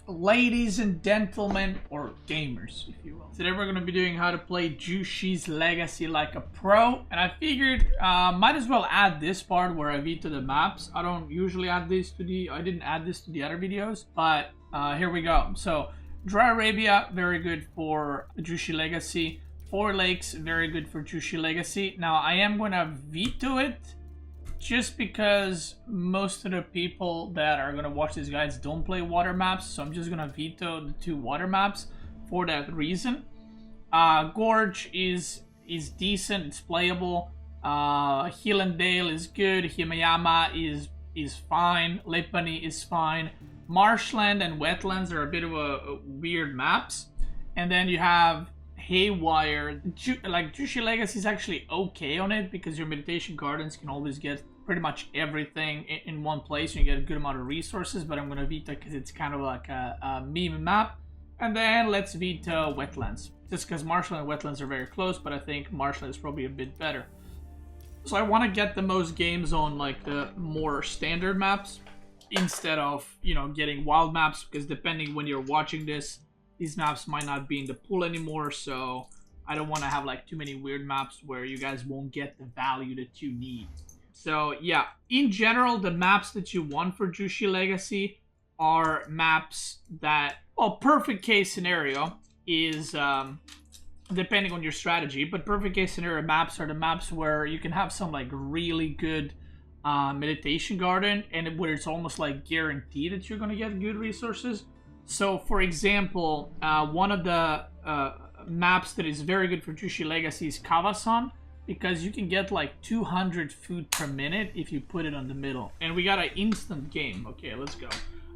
ladies and gentlemen, or gamers, if you will. Today we're going to be doing how to play Zhu Xi's Legacy like a pro, and I figured might as well add this part where I veto the maps. I don't usually add this to the, I didn't add this to the other videos, but here we go. So Dry Arabia, very good for Zhu Xi Legacy. Four Lakes, very good for Zhu Xi Legacy. Now I am going to veto it just because most of the people that are going to watch these guides don't play water maps, so I'm just going to veto the two water maps for that reason. Gorge is decent, it's playable. Hillandale is good, Himayama is fine, Lipani is fine. Marshland and Wetlands are a bit of a weird maps. And then you have Haywire. Like Zhu Xi Legacy is actually okay on it because your meditation gardens can always get pretty much everything in one place. You get a good amount of resources, but I'm going to veto because it's kind of like a meme map. And then let's veto Wetlands, just because Marshland and Wetlands are very close, but I think Marshland is probably a bit better. So I want to get the most games on like the more standard maps instead of, you know, getting wild maps, because depending when you're watching this, these maps might not be in the pool anymore, so I don't want to have like too many weird maps where you guys won't get the value that you need. So yeah, in general, the maps that you want for Zhu Xi Legacy are maps that, well, perfect case scenario is, depending on your strategy, but perfect case scenario maps are the maps where you can have some like really good meditation garden, and where it's almost like guaranteed that you're going to get good resources. So, for example, one of the maps that is very good for Zhu Xi Legacy is Kawasan, because you can get like 200 food per minute if you put it on the middle. And we got an instant game. Okay, let's go.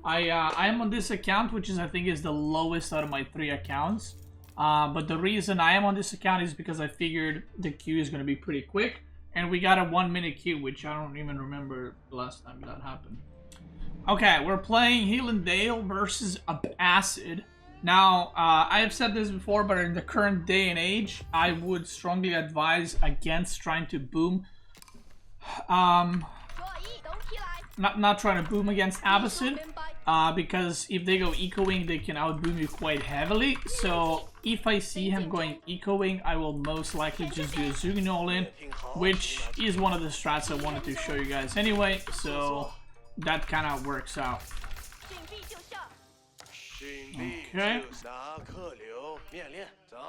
I am on this account, which is, I think, is the lowest out of my 3 accounts. But the reason I am on this account is because I figured the queue is going to be pretty quick. And we got a 1-minute queue, which I don't even remember the last time that happened. Okay, we're playing Hillandale versus Abbasid. Now, I have said this before, but in the current day and age, I would strongly advise against trying to boom. Not trying to boom against Abbasid, because if they go ecoing, they can outboom you quite heavily. So if I see him going ecoing, I will most likely just do a Zugin all-in, which is one of the strats I wanted to show you guys anyway. So that kind of works out. Okay.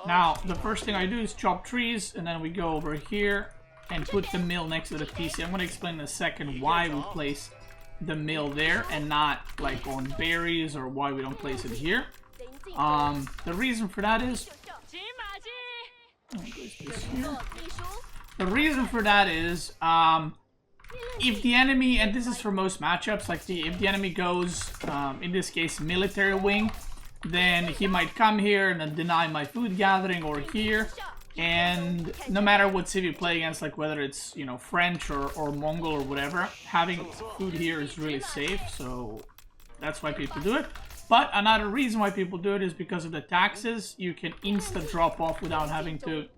Now, the first thing I do is chop trees, and then we go over here and put the mill next to the PC. I'm going to explain in a second why we place the mill there and not like on berries, or why we don't place it here. The reason for that is... The reason for that is... if the enemy, and this is for most matchups, like if the enemy goes, in this case, military wing, then he might come here and then deny my food gathering, or here. And no matter what civ you play against, like whether it's, you know, French or Mongol or whatever, having food here is really safe, so that's why people do it. But another reason why people do it is because of the taxes. You can insta drop off without having to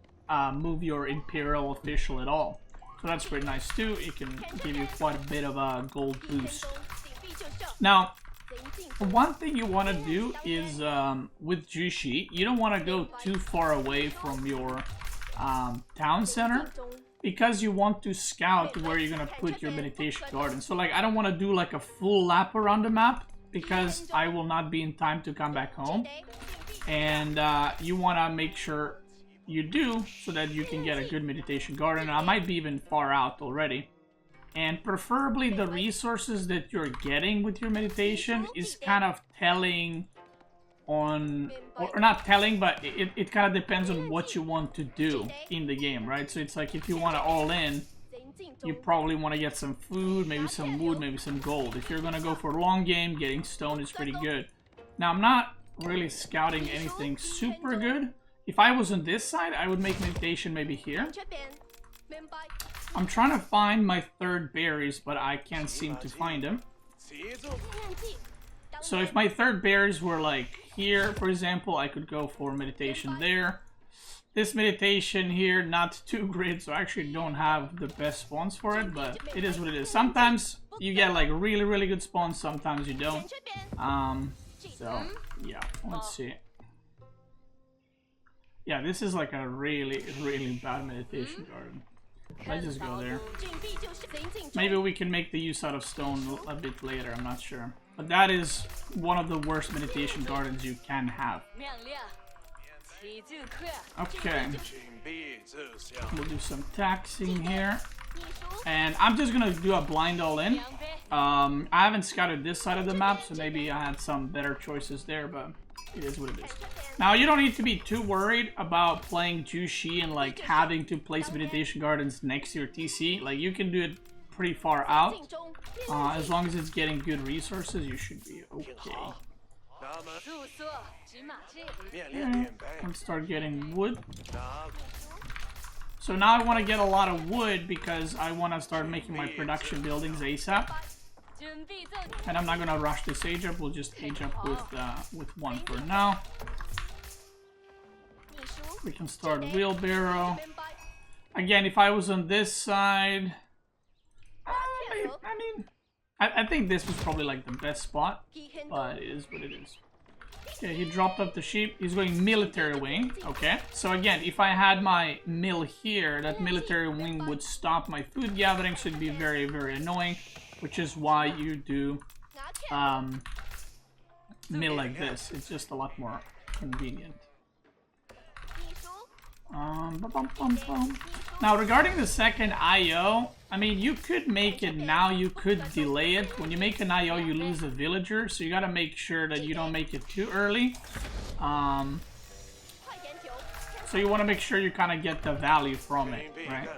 move your imperial official at all. So that's pretty nice too. It can give you quite a bit of a gold boost. Now, one thing you want to do is, with Zhu Xi, you don't want to go too far away from your town center, because you want to scout where you're going to put your meditation garden. So like, I don't want to do like a full lap around the map, because I will not be in time to come back home. And you want to make sure you do, so that you can get a good meditation garden. I might be even far out already. And preferably the resources that you're getting with your meditation is kind of telling on, or not telling, but it kind of depends on what you want to do in the game, right? So it's like, if you want to all in, you probably want to get some food, maybe some wood, maybe some gold. If you're going to go for a long game, getting stone is pretty good. Now, I'm not really scouting anything super good. If I was on this side, I would make meditation maybe here. I'm trying to find my third berries, but I can't seem to find them. So if my third berries were like here, for example, I could go for meditation there. This meditation here, not too great, so I actually don't have the best spawns for it, but it is what it is. Sometimes you get like really good spawns, sometimes you don't. So, yeah, let's see. Yeah, this is like a really, really bad meditation garden. Let's just go there. Maybe we can make the use out of stone a bit later, I'm not sure. But that is one of the worst meditation gardens you can have. Okay. We'll do some taxing here. And I'm just gonna do a blind all in. I haven't scouted this side of the map, so maybe I had some better choices there, but it is what it is. Now, you don't need to be too worried about playing Zhu Xi and like having to place meditation gardens next to your TC. Like, you can do it pretty far out. As long as it's getting good resources, you should be okay. Okay, let's start getting wood. So now I want to get a lot of wood because I want to start making my production buildings ASAP. And I'm not going to rush this age up, we'll just age up with one for now. We can start a wheelbarrow. Again, if I was on this side... I think this was probably like the best spot, but it is what it is. Okay, he dropped up the sheep. He's going military wing. Okay, so again, if I had my mill here, that military wing would stop my food gathering, so it'd be very, very annoying, which is why you do mill like this. It's just a lot more convenient. Now, regarding the second IO, I mean, you could make it now, you could delay it. When you make an IO, you lose a villager, so you gotta make sure that you don't make it too early. So you want to make sure you kind of get the value from it, right?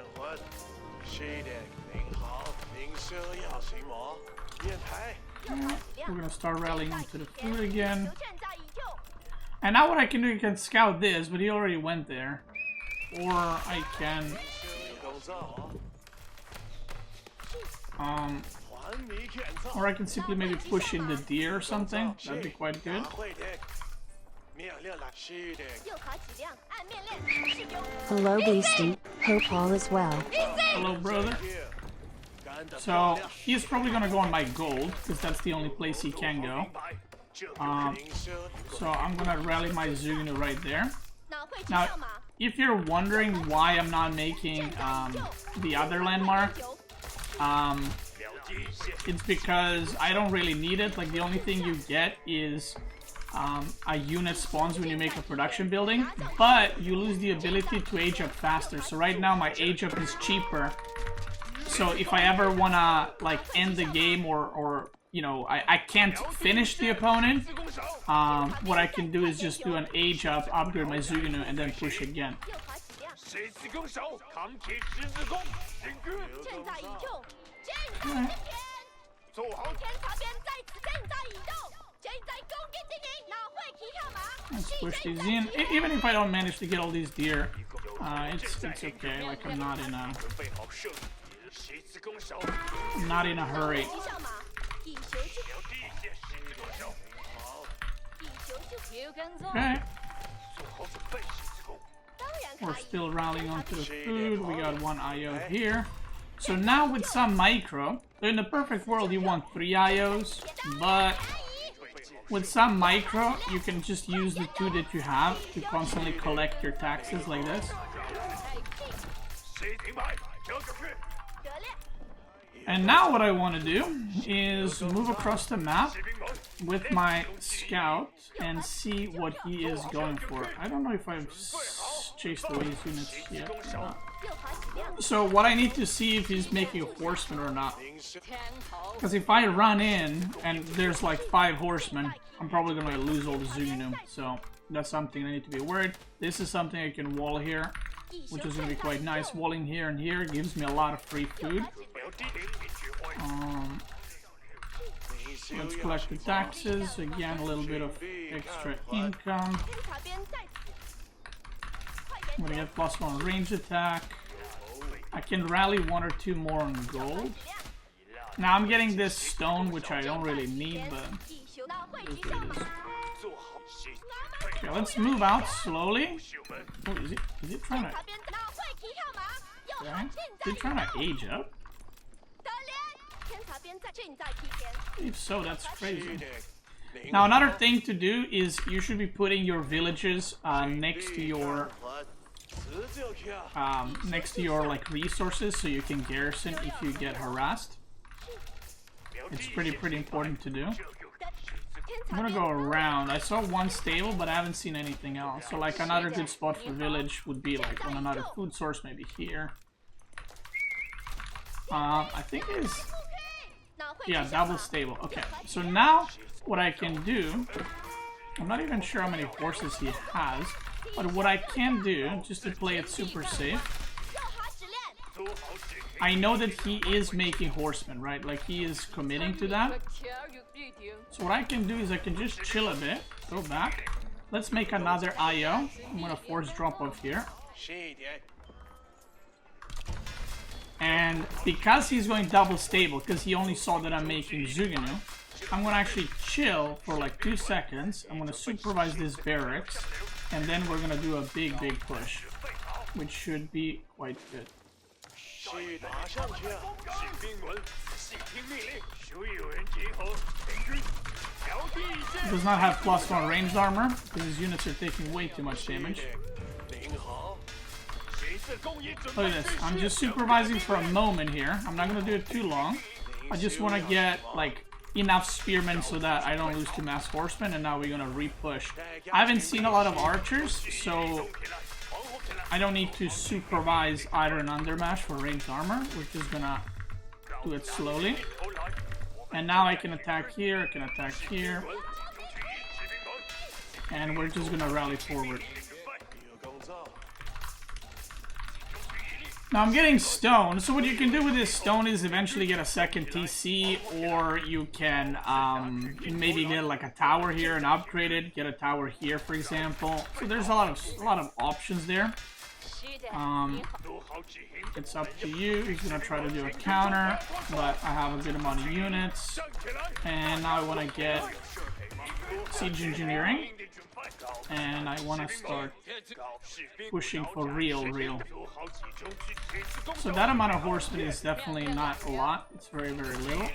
We're gonna start rallying into the food again. And now what I can do, you can scout this, but he already went there. Or I can... or I can simply maybe push in the deer or something. That'd be quite good. Hello, Beastyqt. Hope all is well. Hello, brother. So, he's probably gonna go on my gold, because that's the only place he can go. So I'm gonna rally my Zugnu right there. Now, if you're wondering why I'm not making the other landmark, it's because I don't really need it. Like, the only thing you get is a unit spawns when you make a production building, but you lose the ability to age up faster. So right now my age up is cheaper. So if I ever wanna like end the game or you know, I can't finish the opponent, what I can do is just do an age up, upgrade my Zugnu, and then push again. Right. Let's push these in. Even if I don't manage to get all these deer, it's okay. Like, I'm not in a hurry. Okay. We're still rallying onto the food. We got one IO here. So now with some micro, in the perfect world you want 3 IOs, but with some micro you can just use the 2 that you have to constantly collect your taxes like this. And now what I want to do is move across the map with my scout and see what he is going for. I don't know if I've chased away his units yet. So what I need to see if he's making a horseman or not. Because if I run in and there's like 5 horsemen, I'm probably going to lose all the Zugnu. So that's something I need to be worried. This is something I can wall here, which is going to be quite nice. Walling here and here gives me a lot of free food. Let's collect the taxes. Again, a little bit of extra income. I'm gonna get +1 range attack. I can rally 1 or 2 more on gold. Now I'm getting this stone, which I don't really need, but it is what it is. Okay, let's move out slowly. Oh, is it trying to... Okay. Is it trying to age up? If so, that's crazy. Now another thing to do is you should be putting your villages next to your like resources so you can garrison if you get harassed. It's pretty important to do. I'm gonna go around. I saw one stable, but I haven't seen anything else. So like another good spot for village would be like on another food source, maybe here. I think it's, yeah, double stable. Okay, so now what I can do, I'm not even sure how many horses he has, but what I can do, just to play it super safe, I know that he is making horsemen, right? Like he is committing to that. So what I can do is I can just chill a bit, go back. Let's make another IO. I'm gonna force drop off here. And because he's going double stable, because he only saw that I'm making Zuganu, I'm gonna actually chill for like 2 seconds. I'm gonna supervise this barracks, and then we're gonna do a big push, which should be quite good. He does not have +1 ranged armor, because his units are taking way too much damage. Look at this, I'm just supervising for a moment here. I'm not gonna do it too long. I just want to get like enough spearmen so that I don't lose to mass horsemen, and now we're gonna re-push. I haven't seen a lot of archers, so I don't need to supervise either an undermash for ranged armor. We're just gonna do it slowly. And now I can attack here, I can attack here. And we're just gonna rally forward. Now I'm getting stone, so what you can do with this stone is eventually get a second TC, or you can maybe get like a tower here and upgrade it, get a tower here for example. So there's a lot of options there. It's up to you. He's gonna try to do a counter, but I have a good amount of units, and now I want to get siege engineering, and I want to start pushing for real. So that amount of horsemen is definitely not a lot. It's very little.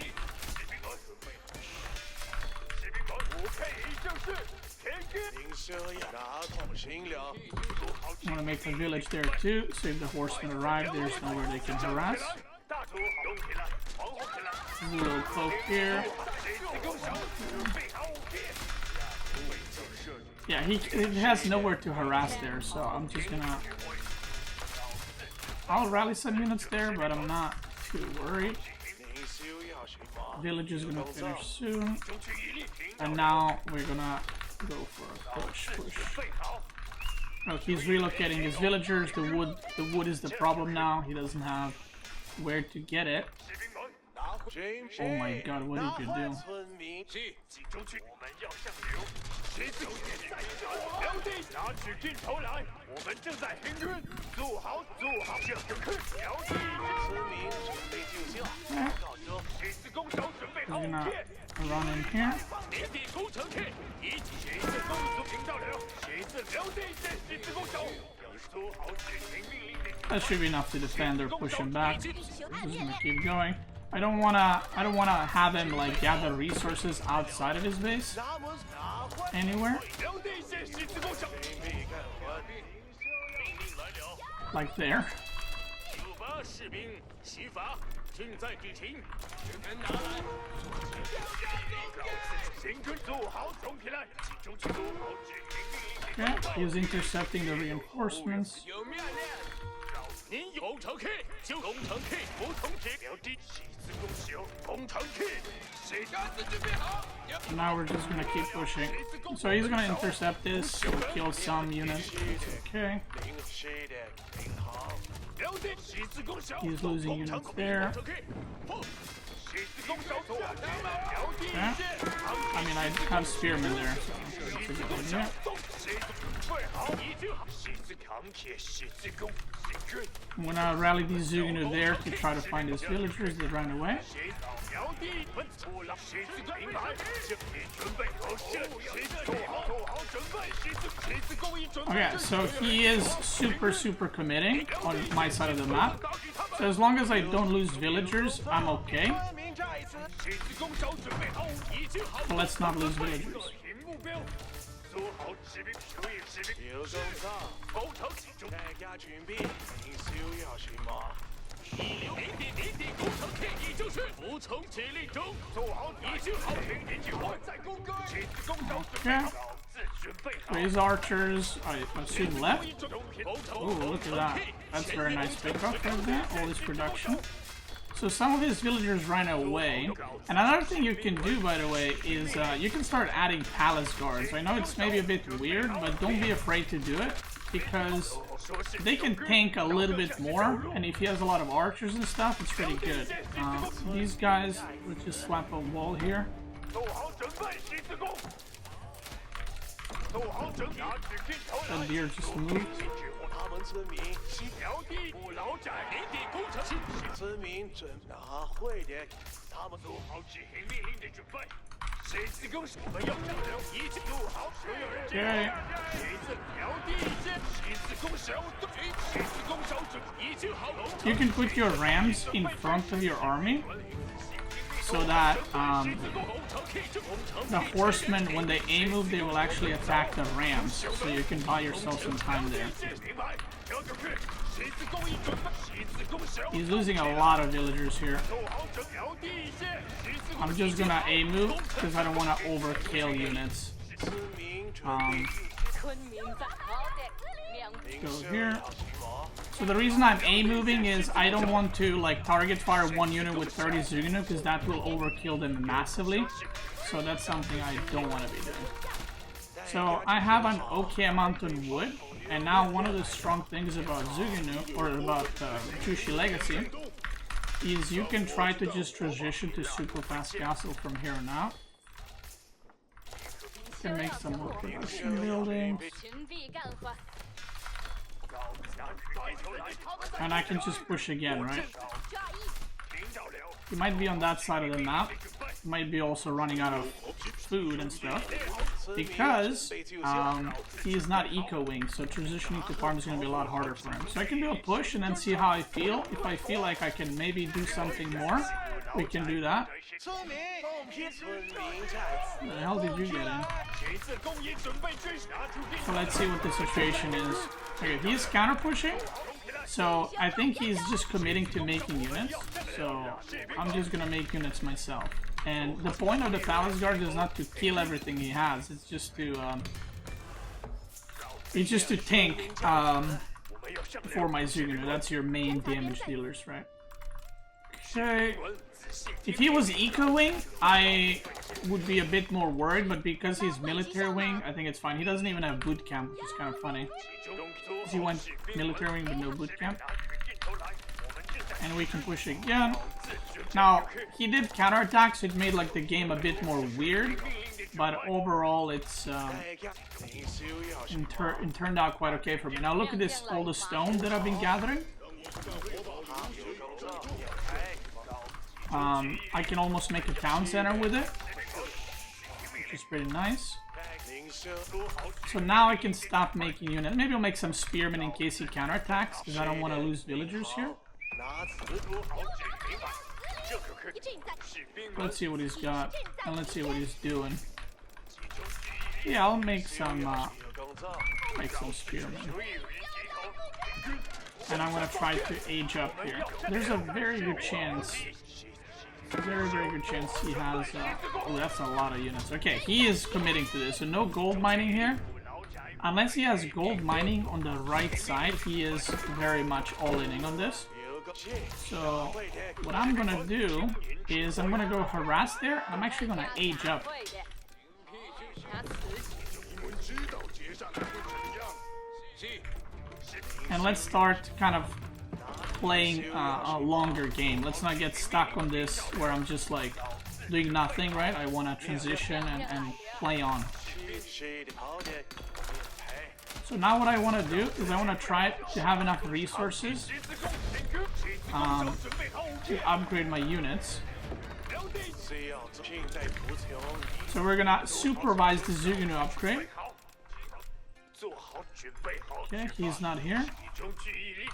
I want to make a village there too, so if the horsemen arrive, there's nowhere they can harass. A little cloak here. Yeah, he has nowhere to harass there, so I'm just gonna... I'll rally some units there, but I'm not too worried. Village is gonna finish soon. And now we're gonna go for a push. Oh, he's relocating his villagers. The wood is the problem now. He doesn't have where to get it. Oh my god, what did you do? He's gonna run in here. That should be enough to defend or push him back. So we're just gonna keep going. I don't wanna have him like gather resources outside of his base anywhere. Like there. Okay, he's intercepting the reinforcements. Now we're just gonna keep pushing. So he's gonna intercept this, kill some units. Okay. He's losing units there. Okay. I mean, I have spearmen there, so it's a good idea. I'm gonna rally these Zuganu there to try to find his villagers that ran away. Okay, so he is super committing on my side of the map. So as long as I don't lose villagers, I'm okay. So let's not lose villagers. Okay. These archers, I assume, left. Oh, look at that. That's very nice pickup right there. All this production. So some of his villagers ran away. And another thing you can do, by the way, is you can start adding palace guards. I know it's maybe a bit weird, but don't be afraid to do it, because they can tank a little bit more, and if he has a lot of archers and stuff, it's pretty good. These guys, let's just swap a wall here. That deer just moved. Okay. You can put your rams in front of your army, so that the horsemen, when they A-move, they will actually attack the rams. So you can buy yourself some time there. He's losing a lot of villagers here. I'm just gonna A-move because I don't want to overkill units. Go here. So the reason I'm A-moving is I don't want to like target fire one unit with 30 Zugunu, because that will overkill them massively. So that's something I don't want to be doing. So I have an okay amount of wood, and now one of the strong things about Zugunu, or about Zhu Xi Legacy, is you can try to just transition to super fast castle from here on out. You can make some more production buildings. And I can just push again, right? He might be on that side of the map. Might be also running out of food and stuff, because he is not eco-wing, so transitioning to farm is going to be a lot harder for him. So I can do a push and then see how I feel. If I feel like I can maybe do something more, we can do that. Where the hell did you get in? So let's see what the situation is. Okay, he's counter pushing, so I think he's just committing to making units. So I'm just gonna make units myself. And the point of the palace guard is not to kill everything he has. It's just to tank for my Zugunu. That's your main damage dealers, right? Okay. If he was eco-wing, I would be a bit more worried, but because he's military wing, I think it's fine. He doesn't even have boot camp, which is kind of funny. He went military wing with no boot camp. And we can push again. Now, he did counterattack, so it made like the game a bit more weird, but overall it's it turned out quite okay for me. Now look at this, all the stone that I've been gathering. I can almost make a town center with it, which is pretty nice. So now I can stop making units. Maybe I'll make some spearmen in case he counterattacks, because I don't want to lose villagers here. Let's see what he's got, and let's see what he's doing. Yeah, I'll make some spearmen. And I'm gonna try to age up here. There's a very good chance. Very good chance he has. Oh, that's a lot of units. Okay, he is committing to this, so no gold mining here. Unless he has gold mining on the right side, he is very much all-inning on this. So what I'm gonna do is I'm gonna go harass there. I'm actually gonna age up. And let's start kind of playing a longer game. Let's not get stuck on this where I'm just like doing nothing, right? I want to transition and play on. So now what I want to do is I want to try to have enough resources to upgrade my units. So we're gonna supervise the Zugunu upgrade. Okay, he's not here.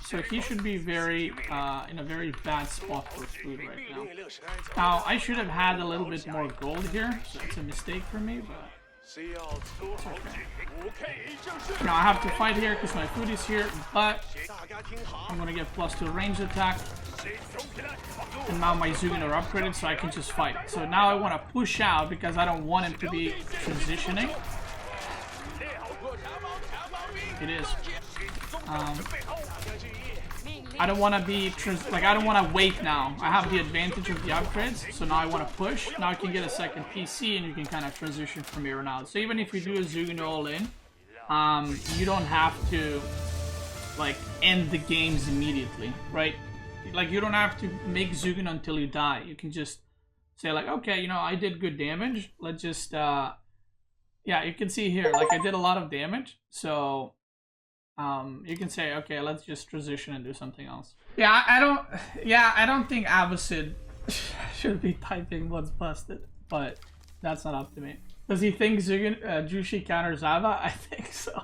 So he should be very in a very bad spot for food right now. Now, I should have had a little bit more gold here, so it's a mistake for me, but it's okay. Now I have to fight here because my food is here, but I'm gonna get +2 ranged attack. And now my Zugin are upgraded, so I can just fight. So now I want to push out because I don't want him to be transitioning. It is. I don't want to be I don't want to wait now. I have the advantage of the upgrades, so now I want to push. Now I can get a second PC, and you can kind of transition from here on out. So even if you do a Zugin all in, you don't have to like end the games immediately, right? Like, you don't have to make Zugin until you die. You can just say, like, okay, you know, I did good damage. Let's just, yeah, you can see here, like, I did a lot of damage. So, you can say, okay, let's just transition and do something else. Yeah, I don't think Abbasid should be typing what's busted. But that's not up to me. Does he think Zhu Xi counters Abba? I think so.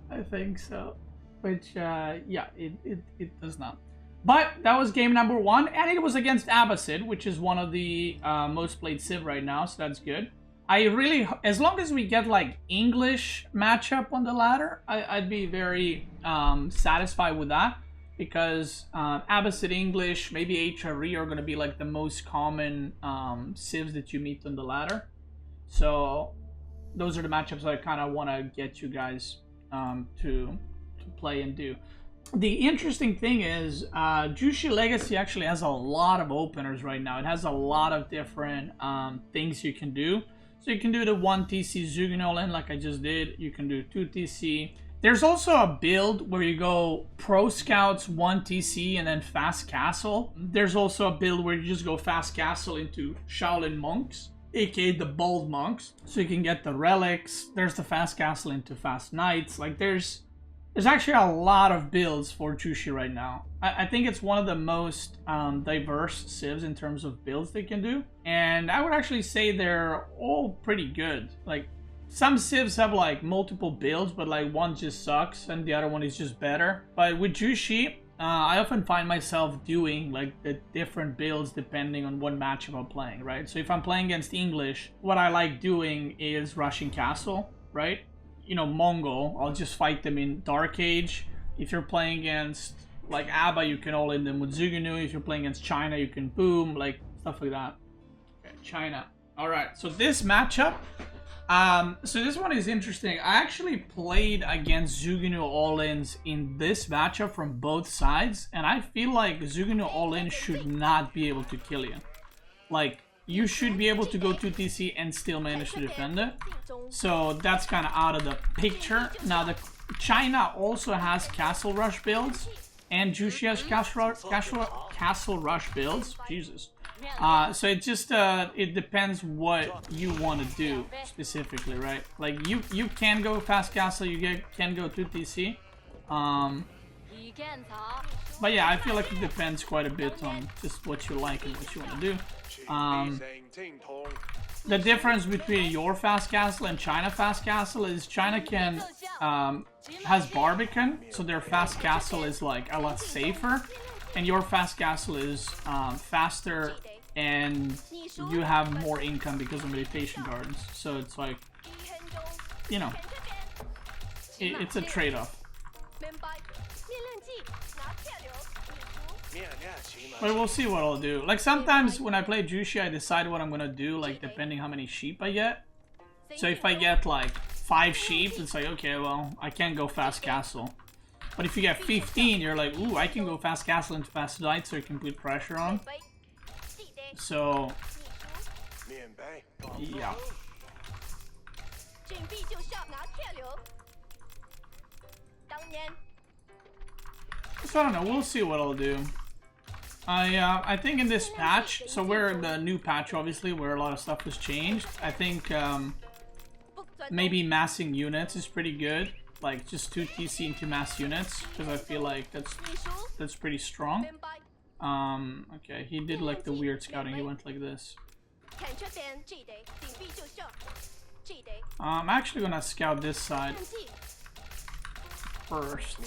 I think so. Which, yeah, it does not. But that was game number 1, and it was against Abbasid, which is one of the most played Civ right now, so that's good. I really, as long as we get, like, English matchup on the ladder, I'd be very satisfied with that, because Abbasid English, maybe HRE are going to be, like, the most common Civs that you meet on the ladder. So, those are the matchups I kind of want to get you guys to play and do. The interesting thing is Zhu Xi Legacy actually has a lot of openers right now. It has a lot of different things you can do. So you can do the 1 TC Zugin all-in like I just did. You can do 2 TC. There's also a build where you go Pro Scouts 1 TC and then Fast Castle. There's also a build where you just go Fast Castle into Shaolin Monks, aka the Bold Monks. So you can get the relics. There's the Fast Castle into Fast Knights. Like, there's actually a lot of builds for Zhu Xi right now. I think it's one of the most diverse civs in terms of builds they can do. And I would actually say they're all pretty good. Like, some civs have like multiple builds, but like one just sucks and the other one is just better. But with Zhu Xi, I often find myself doing like the different builds depending on what matchup I'm playing, right? So if I'm playing against English, what I like doing is rushing castle, right? You know, Mongol, I'll just fight them in Dark Age. If you're playing against like Abba, you can all in them with Zuginu. If you're playing against China, you can boom, like stuff like that. Okay, China. All right, so this matchup, so this one is interesting. I actually played against Zuginu all-ins in this matchup from both sides, and I feel like Zuginu all-in should not be able to kill you. Like, you should be able to go 2 TC and still manage to defend it. So that's kind of out of the picture. Now, the China also has Castle Rush builds, and Zhu Xi has Castle Rush builds. Jesus. So it just it depends what you want to do specifically, right? Like, you can go Fast Castle, you can go 2 TC. But yeah, I feel like it depends quite a bit on just what you like and what you want to do. The difference between your Fast Castle and China Fast Castle is China can has Barbican, so their Fast Castle is like a lot safer, and your Fast Castle is faster, and you have more income because of meditation gardens. So it's like, you know, it's a trade-off. But we'll see what I'll do. Like, sometimes when I play Zhu Xi, I decide what I'm gonna do, like, depending how many sheep I get. So if I get, like, 5 sheep, it's like, okay, well, I can't go Fast Castle. But if you get 15, you're like, ooh, I can go Fast Castle into Fast Knight, so you can put pressure on. So, yeah. So I don't know, we'll see what I'll do. I think in this patch, so we're in the new patch obviously, where a lot of stuff has changed. I think maybe massing units is pretty good. Like, just 2 TC into mass units, because I feel like that's pretty strong. Okay, he did like the weird scouting, he went like this. I'm actually gonna scout this side first.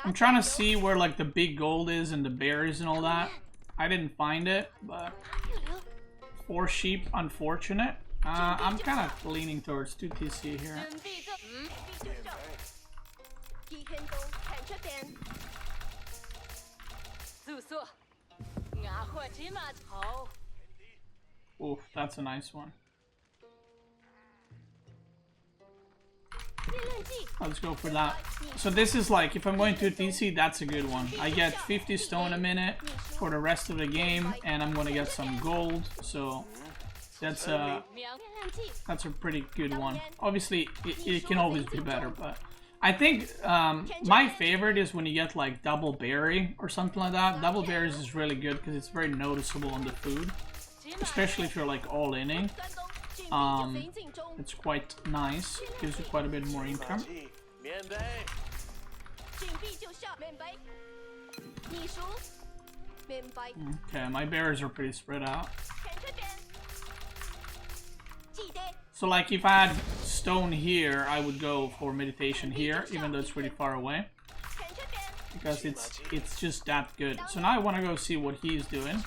I'm trying to see where like the big gold is and the berries and all that. I didn't find it, but 4 sheep, unfortunate. I'm kind of leaning towards 2 TC here. Oof, that's a nice one. Let's go for that. So this is like, if I'm going to TC, that's a good one. I get 50 stone a minute for the rest of the game, and I'm gonna get some gold. So that's a pretty good one. Obviously, it can always be better, but I think my favorite is when you get like double berry or something like that. Double berries is really good because it's very noticeable on the food, especially if you're like all inning. It's quite nice, gives you quite a bit more income. Okay, my berries are pretty spread out. So like if I had stone here, I would go for meditation here, even though it's pretty far away. Because it's just that good. So now I want to go see what he's doing,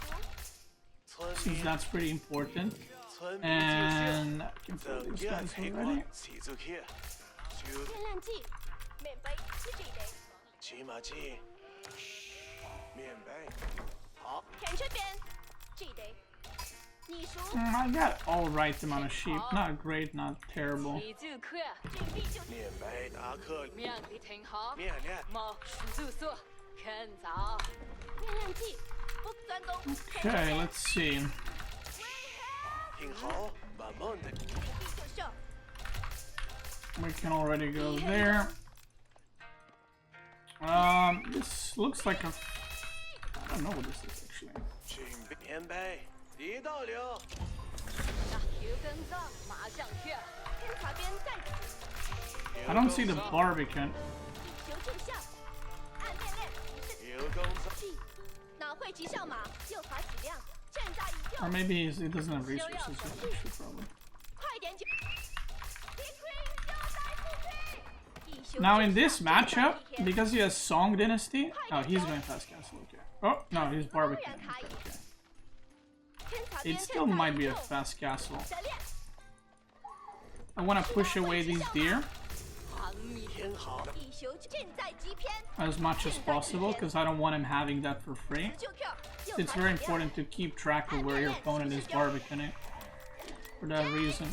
since that's pretty important. And I can kill these guys already. I got alright amount of sheep. Not great, not terrible. Okay, let's see. We can already go there. This looks like a... I don't know what this is actually. I don't see the Barbican. Or maybe he doesn't have resources, actually, probably. Now in this matchup, because he has Song Dynasty... Oh, he's going Fast Castle, okay. Oh, no, he's Barbican. Okay. It still might be a Fast Castle. I want to push away these deer as much as possible, because I don't want him having that for free. It's very important to keep track of where your opponent is barbicaning for that reason.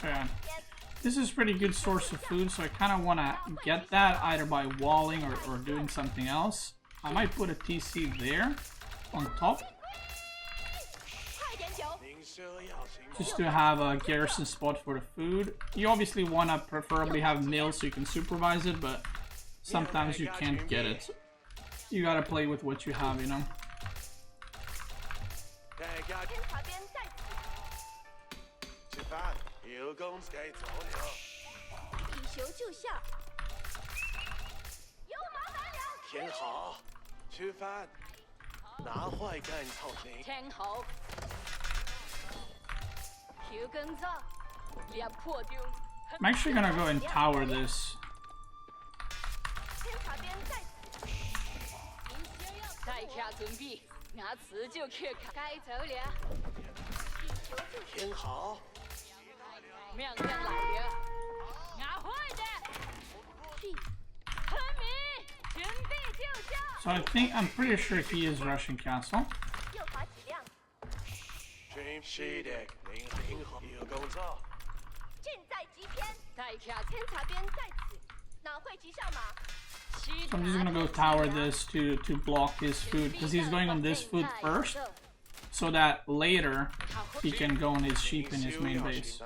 Okay. This is a pretty good source of food, so I kind of want to get that either by walling or doing something else. I might put a TC there on top, just to have a garrison spot for the food. You obviously want to preferably have mills so you can supervise it, but sometimes you can't get it. You gotta play with what you have, you know. I'm actually gonna go and tower this. So I'm pretty sure he is rushing castle. So I'm just gonna go tower this to block his food, because he's going on this food first, so that later he can go on his sheep in his main base.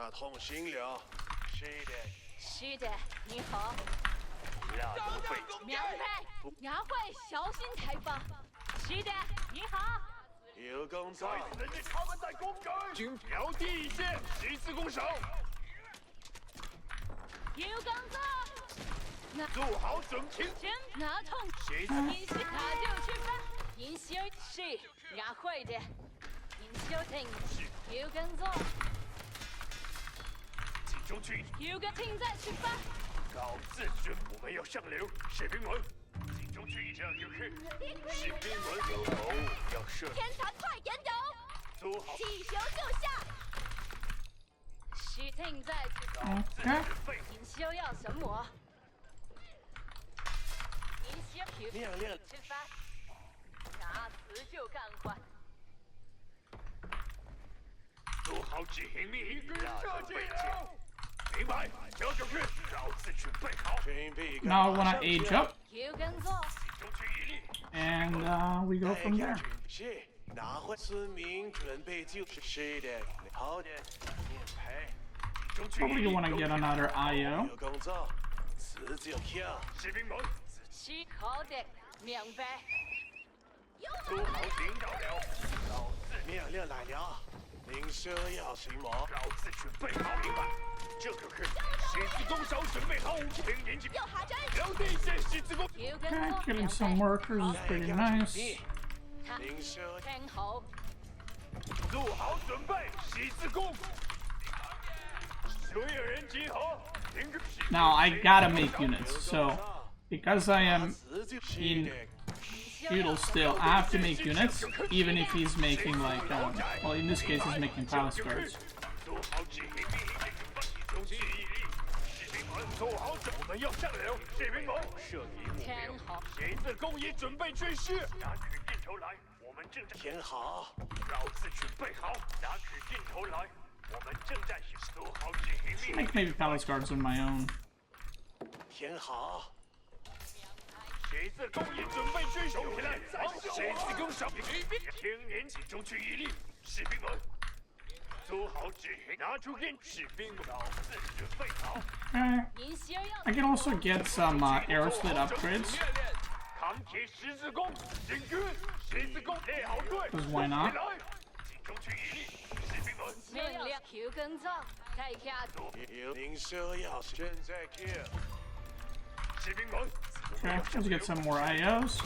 Now I want to age up, and we go from there. Probably want to get another IO. Okay, killing some workers is pretty nice. Now I gotta make units, so because I am in feudal still, I have to make units, even if he's making like, well, in this case he's making palace guards. Make maybe palace guards on my own. I can also get some arrow slit upgrades. Because why not? Okay, let's get some more IOs.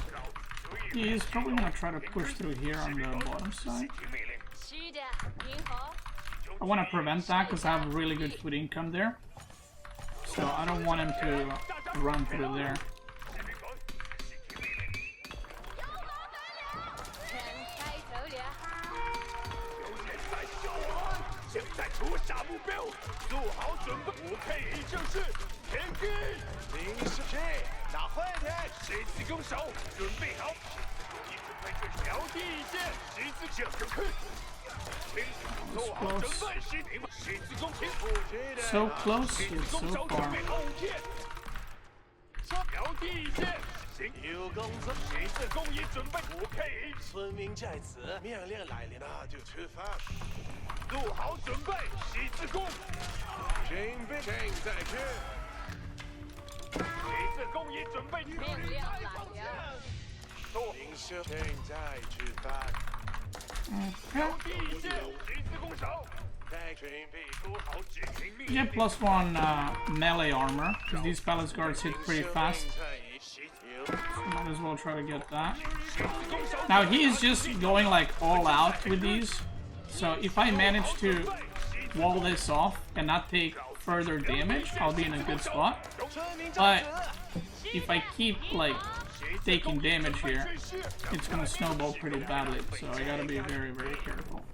He is probably going to try to push through here on the bottom side. I want to prevent that because I have really good food income there. So I don't want him to run through there. So close, yet so far. Get +1 melee armor, because these palace guards hit pretty fast. So might as well try to get that. Now he is just going like all out with these. So if I manage to wall this off and not take further damage, I'll be in a good spot. But if I keep like taking damage here, it's gonna snowball pretty badly. So I gotta be very, very careful.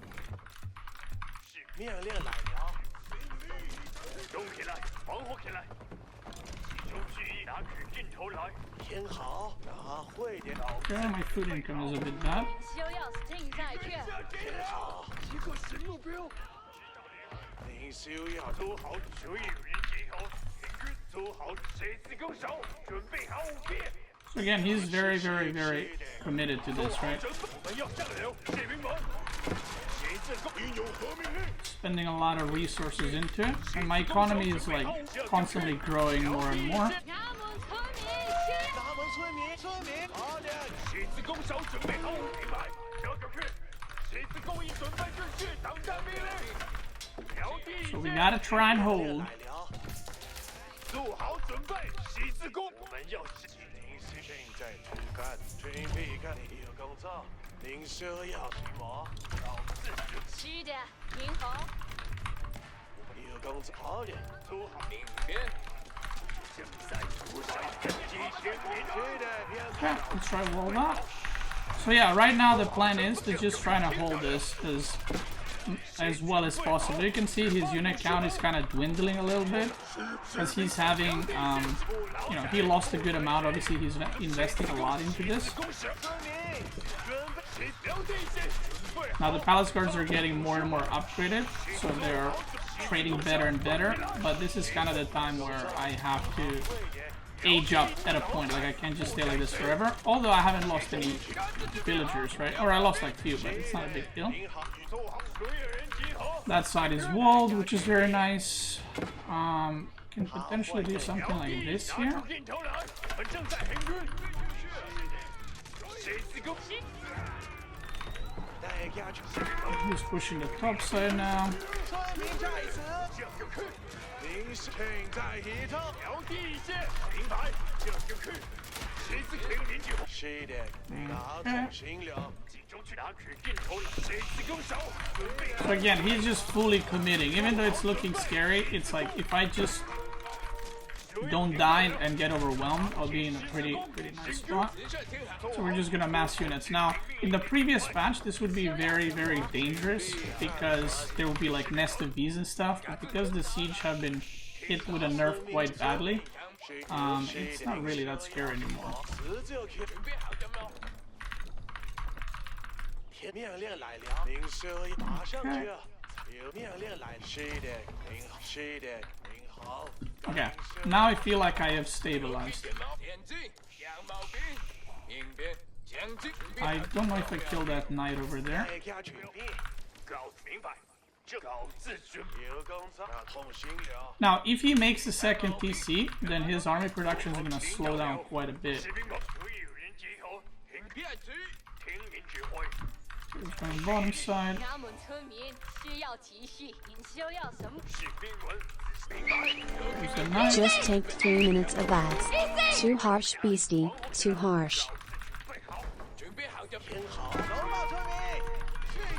Okay, my food income is a bit bad. So again, he's very, very, very committed to this, right? Spending a lot of resources into it, and my economy is like constantly growing more and more. So we gotta try and hold. Okay, let's try roll that. So yeah, right now the plan is to just try to hold this as well as possible. You can see his unit count is kind of dwindling a little bit because he's having, you know, he lost a good amount. Obviously, he's investing a lot into this. Now the palace guards are getting more and more upgraded, so they're trading better and better. But this is kind of the time where I have to age up at a point. Like I can't just stay like this forever. Although I haven't lost any villagers, right? Or I lost like few, but it's not a big deal. That side is walled, which is very nice. Can potentially do something like this here. He's pushing the top side now. So again, he's just fully committing. Even though it's looking scary, it's like if I just don't die and get overwhelmed, I'll be in a pretty nice spot. So we're just gonna mass units. Now, in the previous patch, this would be very, very dangerous because there would be like nest of bees and stuff. But because the siege have been hit with a nerf quite badly, it's not really that scary anymore. Okay, now I feel like I have stabilized. I don't know if I killed that knight over there. Now, if he makes a second TC, then his army production is going to slow down quite a bit. He's going bottom side. Just take 3 minutes of ads. Too harsh, Beastie. Too harsh.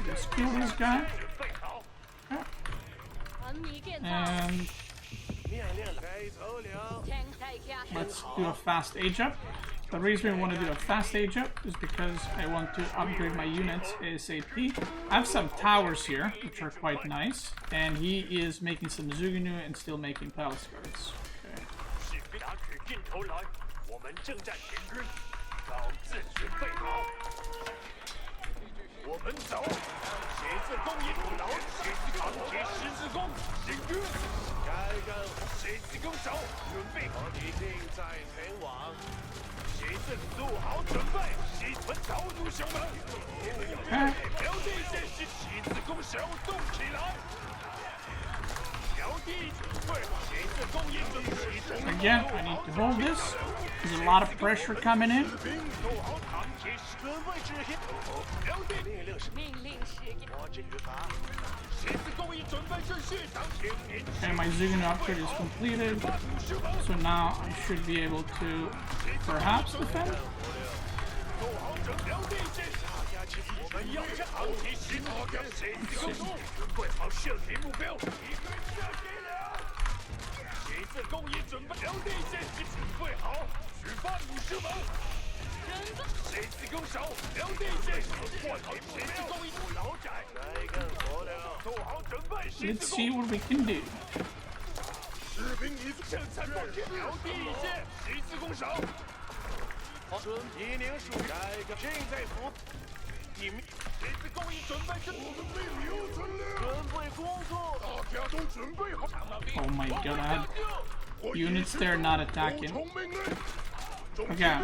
Just kill this guy. Okay. And let's do a fast age up. The reason we want to do a fast age up is because I want to upgrade my units ASAP. I have some towers here, which are quite nice, and he is making some Zugunu and still making palace guards. Again, I need to hold this. There's a lot of pressure coming in. Okay, my Zugunu upgrade is completed. So now I should be able to perhaps defend. Let's see what we can do. Oh my god. units there not attacking. Okay.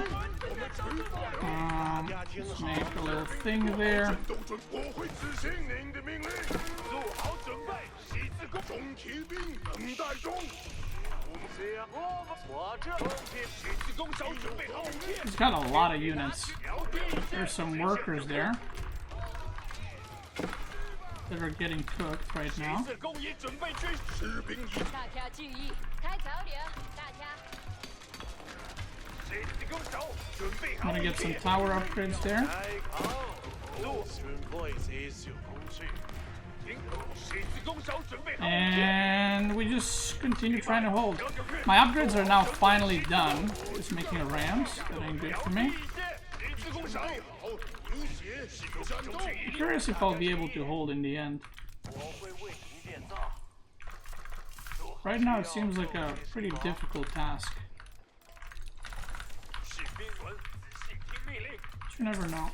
Let's make a little thing there. He's got a lot of units. There's some workers there that are getting cooked right now. I'm gonna get some tower upgrades there. And we just continue trying to hold. My upgrades are now finally done. Just making a rams. That ain't good for me. I'm curious if I'll be able to hold in the end. Right now it seems like a pretty difficult task. But you never know.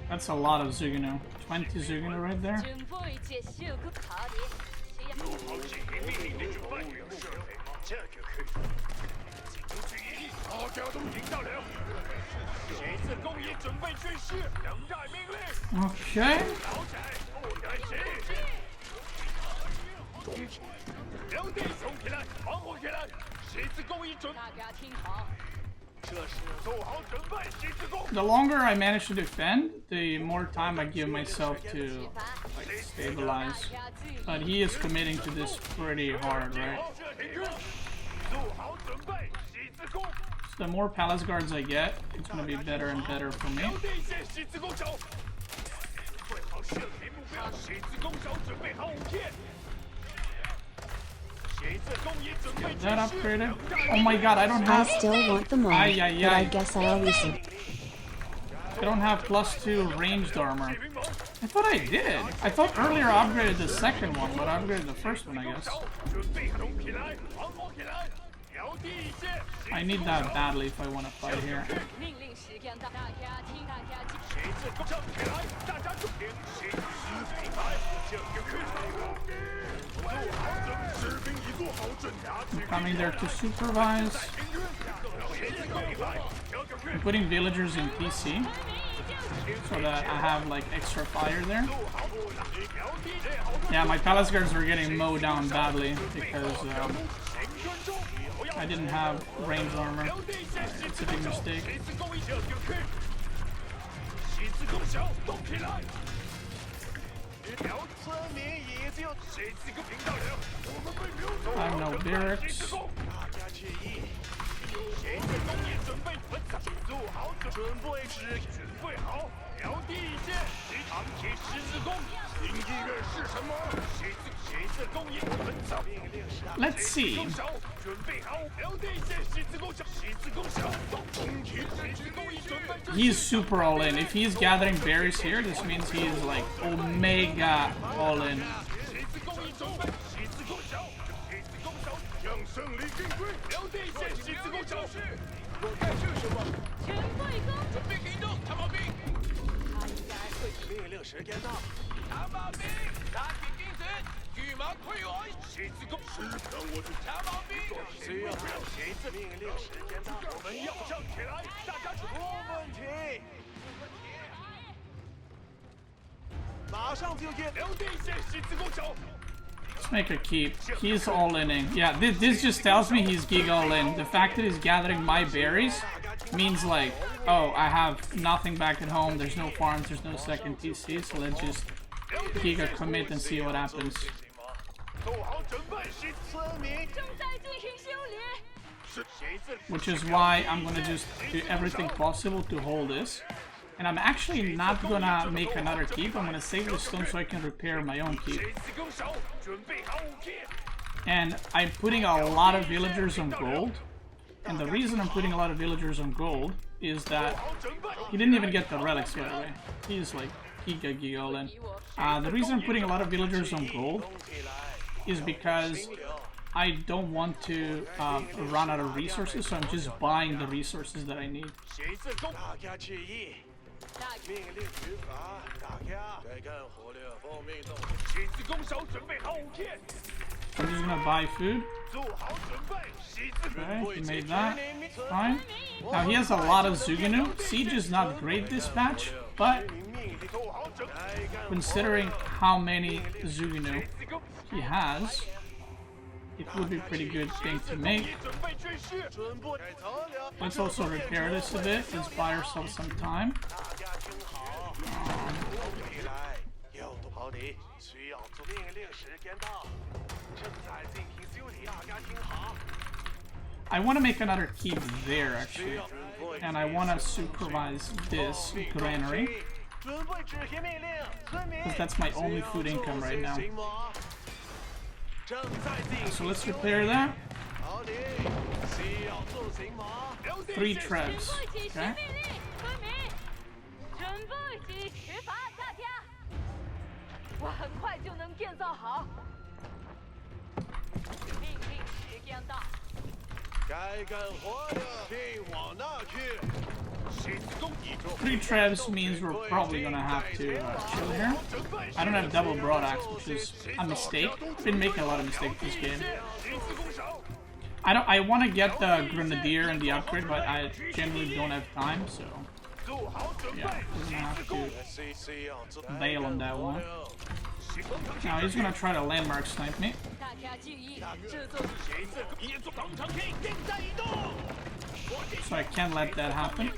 That's a lot of Zugino. 20 Zugino right there. Okay. The longer I manage to defend, the more time I give myself to like stabilize. But he is committing to this pretty hard, right? So the more palace guards I get, it's gonna be better and better for me. Get that upgraded. Oh my god, I don't have... I still want them all, but I guess I'll listen. I don't have +2 ranged armor. I thought I did. I thought earlier I upgraded the second one, but I upgraded the first one, I guess. I need that badly if I want to fight here. I'm coming there to supervise. I'm putting villagers in PC so that I have like extra fire there. Yeah, my palace guards are getting mowed down badly because I didn't have range armor. It's a big mistake. I have no barracks. Let's see. He's super all in. If he's gathering berries here, this means he is like omega all in. Let's make a keep. He's all inning. Yeah, this just tells me he's giga all in. The fact that he's gathering my berries means like, oh, I have nothing back at home. There's no farms. There's no second TC. So let's just giga commit and see what happens. Which is why I'm gonna just do everything possible to hold this. And I'm actually not gonna make another keep. I'm gonna save the stone so I can repair my own keep. And I'm putting a lot of villagers on gold. And the reason I'm putting a lot of villagers on gold is that he didn't even get the relics right away. He's like giga all in. The reason I'm putting a lot of villagers on gold is because I don't want to run out of resources, so I'm just buying the resources that I need. I'm just gonna buy food. Okay, he made that. Fine. Now he has a lot of Zuganu. Siege is not great this patch, but considering how many Zuganu he has, it would be a pretty good thing to make. Let's also repair this a bit. Let's buy ourselves some time. I want to make another keep there, actually. And I want to supervise this granary. Because that's my only food income right now. So let's repair that. 3 trebs. Okay. Three trebs means we're probably gonna have to chill here. I don't have double broad axe, which is a mistake. I've been making a lot of mistakes this game. I want to get the grenadier and the upgrade, but I generally don't have time, so yeah, we're gonna have to bail on that one. Now he's gonna try to landmark snipe me. So I can't let that happen.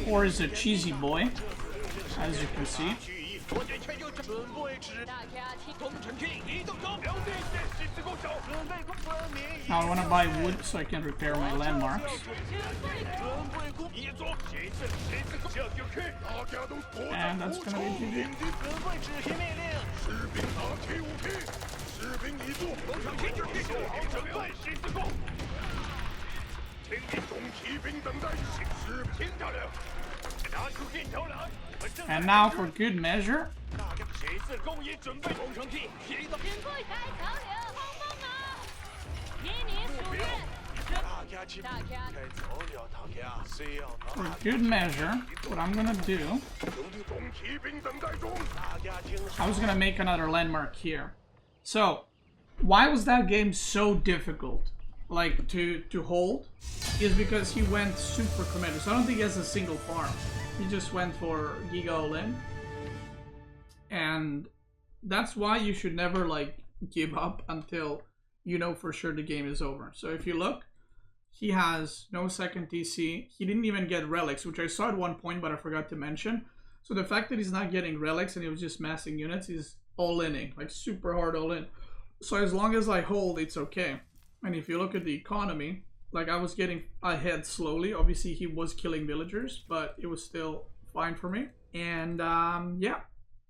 Or is a cheesy boy, as you can see. Now I want to buy wood so I can repair my landmarks. And that's gonna be GG. And now for good measure, what I'm gonna do, I was gonna make another landmark here. So, why was that game so difficult, like, to hold? Is because he went super commander. So I don't think he has a single farm. He just went for Giga all-in. And that's why you should never, like, give up until you know for sure the game is over. So if you look, he has no second TC. He didn't even get relics, which I saw at one point, but I forgot to mention. So the fact that he's not getting relics and he was just massing units, he's all-inning, like super hard all-in. So as long as I hold, it's okay. And if you look at the economy, like I was getting ahead slowly. Obviously he was killing villagers, but it was still fine for me. And yeah,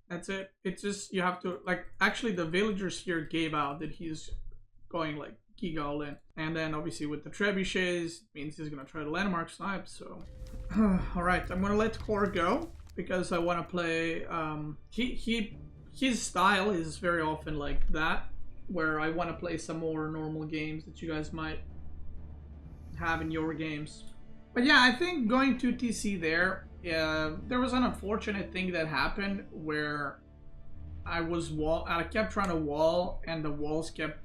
that's it. It's just, you have to, like, actually the villagers here gave out that he's going like Giga all in. And then obviously with the trebuchets, means he's gonna try to landmark snipe, so. Alright, I'm gonna let Core go because I wanna play, his style is very often like that, where I wanna play some more normal games that you guys might have in your games. But yeah, I think going to TC there, there was an unfortunate thing that happened where I kept trying to wall and the walls kept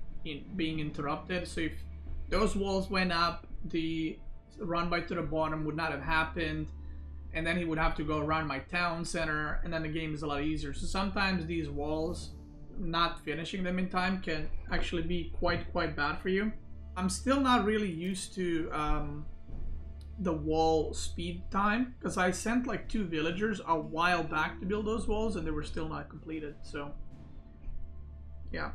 being interrupted. So if those walls went up, the run by to the bottom would not have happened, and then he would have to go around my town center, and then the game is a lot easier. So sometimes these walls, not finishing them in time can actually be quite bad for you. I'm still not really used to the wall speed time, because I sent like 2 villagers a while back to build those walls and they were still not completed, so yeah.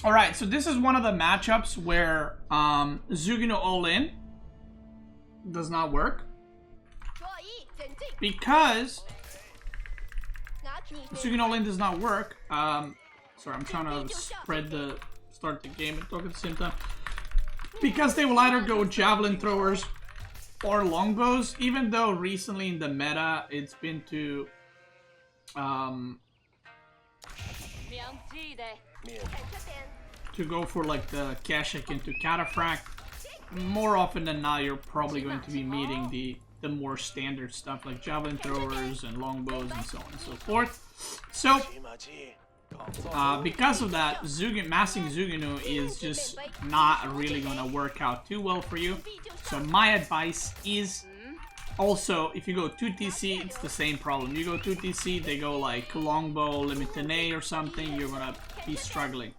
Alright, so this is one of the matchups where Zugino all-in does not work. Because Zugino all-in does not work. Sorry, I'm trying to start the game and talk at the same time. Because they will either go javelin throwers or longbows, even though recently in the meta it's been to go for like the Kashik into Cataphract. More often than not, you're probably going to be meeting the more standard stuff like javelin throwers and longbows and so on and so forth. So because of that, massing Zugino is just not really going to work out too well for you. So my advice is also, if you go 2TC, it's the same problem. You go 2TC, they go like longbow, Limitane or something, you're going to be struggling.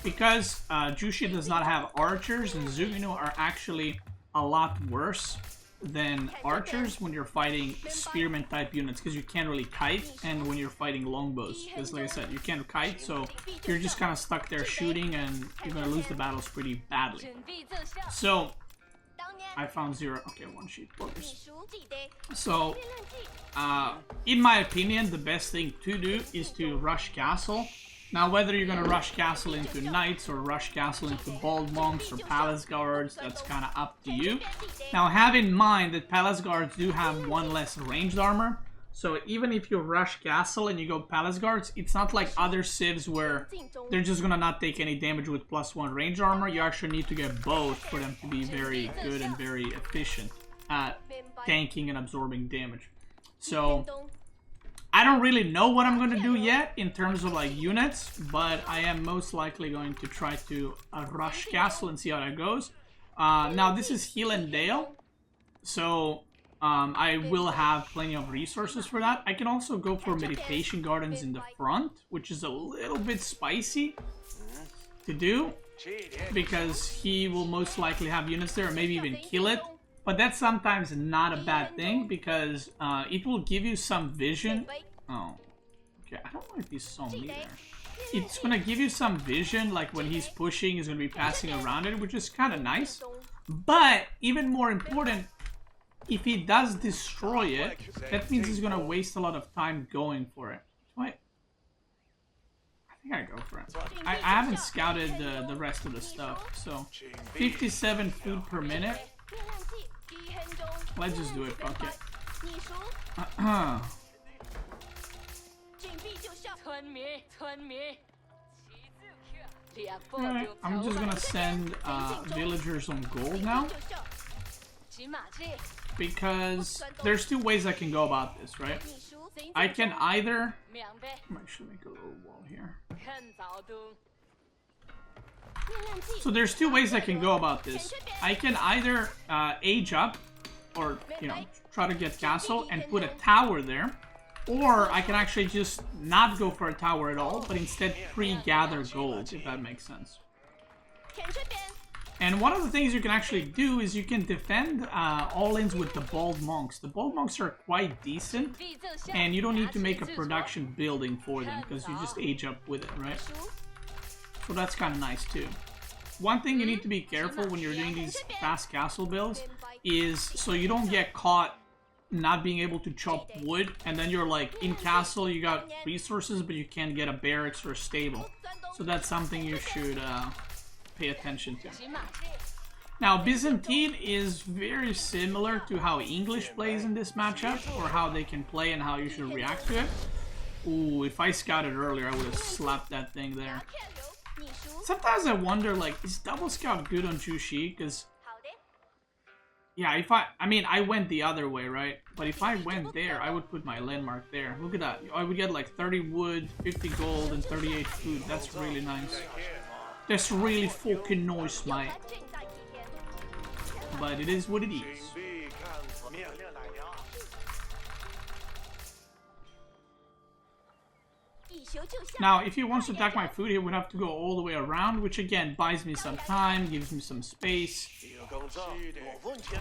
Because Zhu Xi does not have archers, and Zugino are actually a lot worse than archers when you're fighting spearman type units, because you can't really kite, and when you're fighting longbows, because like I said, you can't kite, so you're just kind of stuck there shooting and you're gonna lose the battles pretty badly. So I found 0. Okay, 1 sheet focus. So in my opinion, the best thing to do is to rush castle. Now, whether you're going to rush castle into knights or rush castle into bald monks or palace guards, that's kind of up to you. Now, have in mind that palace guards do have 1 less ranged armor. So even if you rush castle and you go palace guards, it's not like other civs where they're just going to not take any damage with +1 range armor. You actually need to get both for them to be very good and very efficient at tanking and absorbing damage. So I don't really know what I'm going to do yet in terms of like units, but I am most likely going to try to rush castle and see how that goes. Now this is Hill and Dale, so I will have plenty of resources for that. I can also go for meditation gardens in the front, which is a little bit spicy to do because he will most likely have units there, or maybe even kill it. But that's sometimes not a bad thing because it will give you some vision. Oh, okay. I don't like these so there. It's gonna give you some vision, like when he's pushing, he's gonna be passing around it, which is kind of nice. But even more important, if he does destroy it, that means he's gonna waste a lot of time going for it. Wait, I think I go for it. I haven't scouted the rest of the stuff, so 57 food per minute. Let's just do it, fuck it. Alright, I'm just gonna send villagers on gold now. Because there's 2 ways I can go about this, right? I can either... I should make a little wall here. So there's 2 ways I can go about this. I can either age up, or, you know, try to get castle and put a tower there. Or I can actually just not go for a tower at all, but instead pre-gather gold, if that makes sense. And one of the things you can actually do is you can defend all-ins with the bald monks. The bald monks are quite decent, and you don't need to make a production building for them, because you just age up with it, right? So that's kind of nice too. One thing you need to be careful when you're doing these fast castle builds is so you don't get caught not being able to chop wood, and then you're like in castle, you got resources, but you can't get a barracks or a stable. So that's something you should pay attention to. Now, Byzantine is very similar to how English plays in this matchup, or how they can play and how you should react to it. Ooh, if I scouted earlier, I would have slapped that thing there. Sometimes I wonder, like, is double scout good on Zhu Xi? Because, yeah, if I mean, I went the other way, right? But if I went there, I would put my landmark there. Look at that. I would get like 30 wood, 50 gold, and 38 food. That's really nice. That's really fucking nice, mate. But it is what it is. Now, if he wants to attack my food, he would have to go all the way around, which again buys me some time, gives me some space.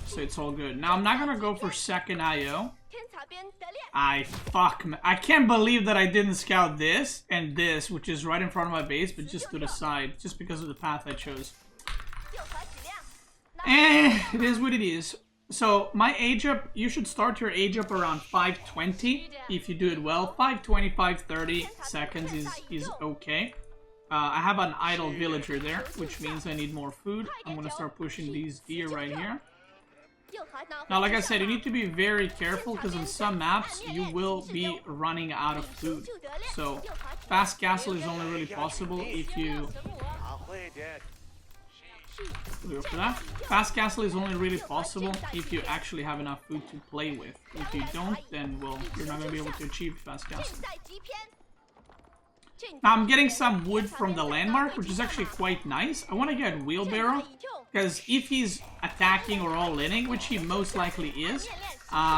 So it's all good. Now, I'm not gonna go for second IO I can't believe that I didn't scout this and this, which is right in front of my base, but just to the side, just because of the path I chose. It is what it is. So my age up, you should start your age up around 520 if you do it well. 520, 530 seconds is okay. I have an idle villager there, which means I need more food. I'm gonna start pushing these deer right here. Now, like I said, you need to be very careful because on some maps you will be running out of food. So fast castle is only really possible if you... Go for that. Fast castle is only really possible if you actually have enough food to play with. If you don't, then, well, you're not going to be able to achieve fast castle. Now, I'm getting some wood from the landmark, which is actually quite nice. I want to get wheelbarrow, because if he's attacking or all-inning, which he most likely is,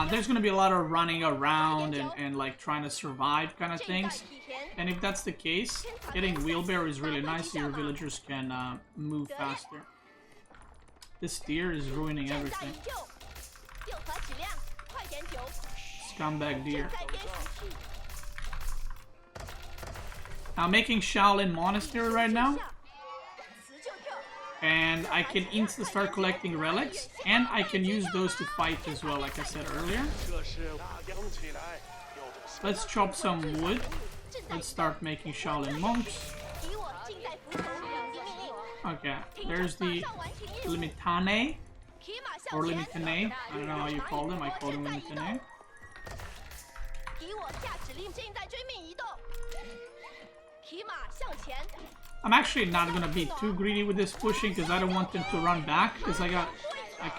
there's going to be a lot of running around and like trying to survive kind of things. And if that's the case, getting wheelbarrow is really nice so your villagers can move faster. This deer is ruining everything. Scumbag deer. I'm making Shaolin Monastery right now. And I can insta start collecting relics, and I can use those to fight as well, like I said earlier. Let's chop some wood. Let's start making Shaolin monks. Okay, there's the Limitane, or Limitane. I don't know how you call them. I call them Limitane. I'm actually not gonna be too greedy with this pushing because I don't want them to run back because I kind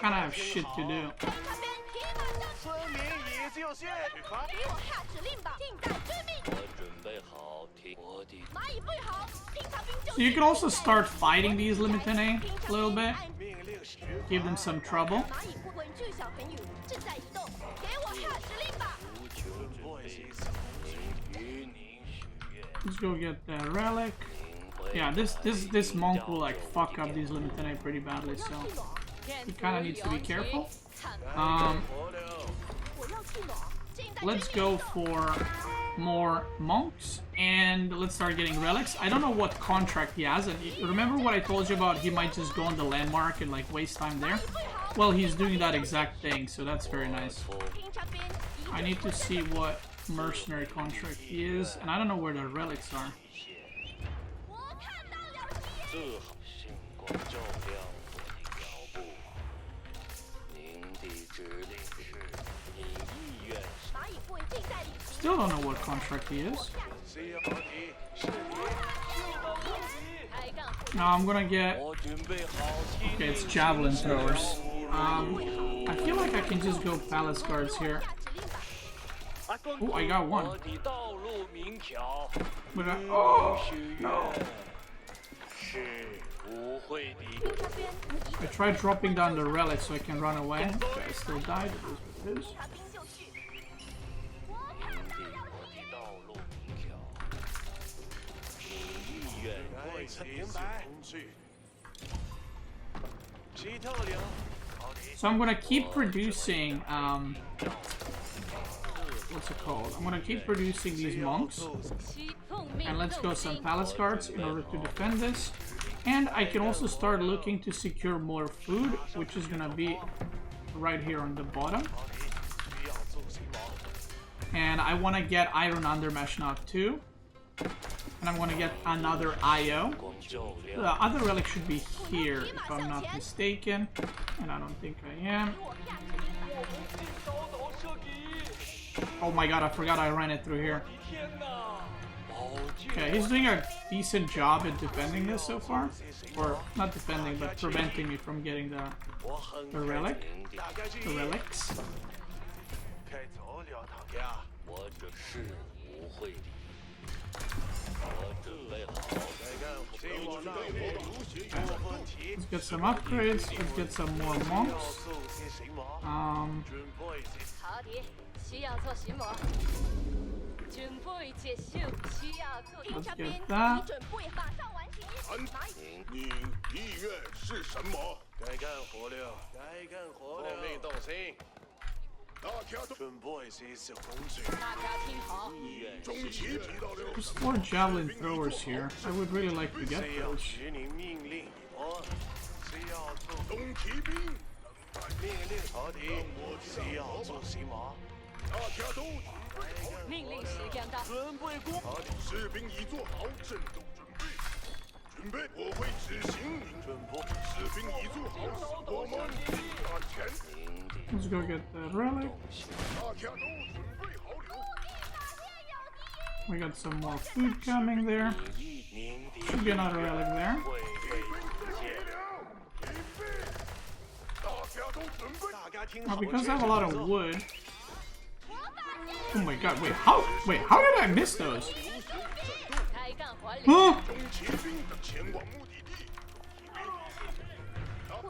of have shit to do. So you can also start fighting these Limitane a little bit, give them some trouble. Let's go get the relic. Yeah, this monk will like fuck up these Limitane pretty badly, so he kind of needs to be careful. Let's go for more monks and let's start getting relics. I don't know what contract he has, and remember what I told you about he might just go on the landmark and like waste time there? Well, he's doing that exact thing, so that's very nice. I need to see what mercenary contract he is, and I don't know where the relics are. Still don't know what contract he is. Now I'm gonna get... Okay, it's javelin throwers. I feel like I can just go palace guards here. Oh, I got one. But oh, no. I tried dropping down the relic so I can run away, but I still died. It is what it is. So I'm gonna keep producing what's it called? I'm gonna keep producing these monks, and let's go some palace guards in order to defend this. And I can also start looking to secure more food, which is gonna be right here on the bottom. And I want to get iron undermesh now too. And I'm going to get another IO. The other relic should be here, if I'm not mistaken. And I don't think I am. Oh my god, I forgot I ran it through here. Okay, he's doing a decent job at defending this so far. Or, not defending, but preventing me from getting the relic. The relics. Let's get some upgrades, let's get some more monks. Let's get that. There's 4 javelin throwers here. I would really like to get those. Let's go get the relic. We got some more food coming there. Should be another relic there. Well, because I have a lot of wood. Oh my god, wait, how did I miss those? Huh?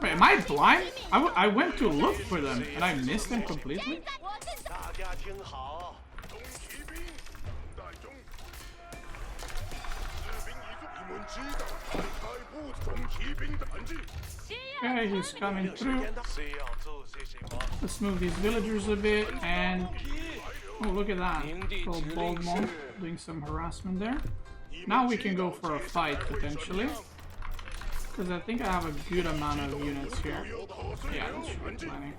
Wait, am I blind? I went to look for them and I missed them completely? Okay, he's coming through. Let's move these villagers a bit and... Oh, look at that. Little bold monk doing some harassment there. Now we can go for a fight, potentially. Because I think I have a good amount of units here. Yeah, that should be plenty.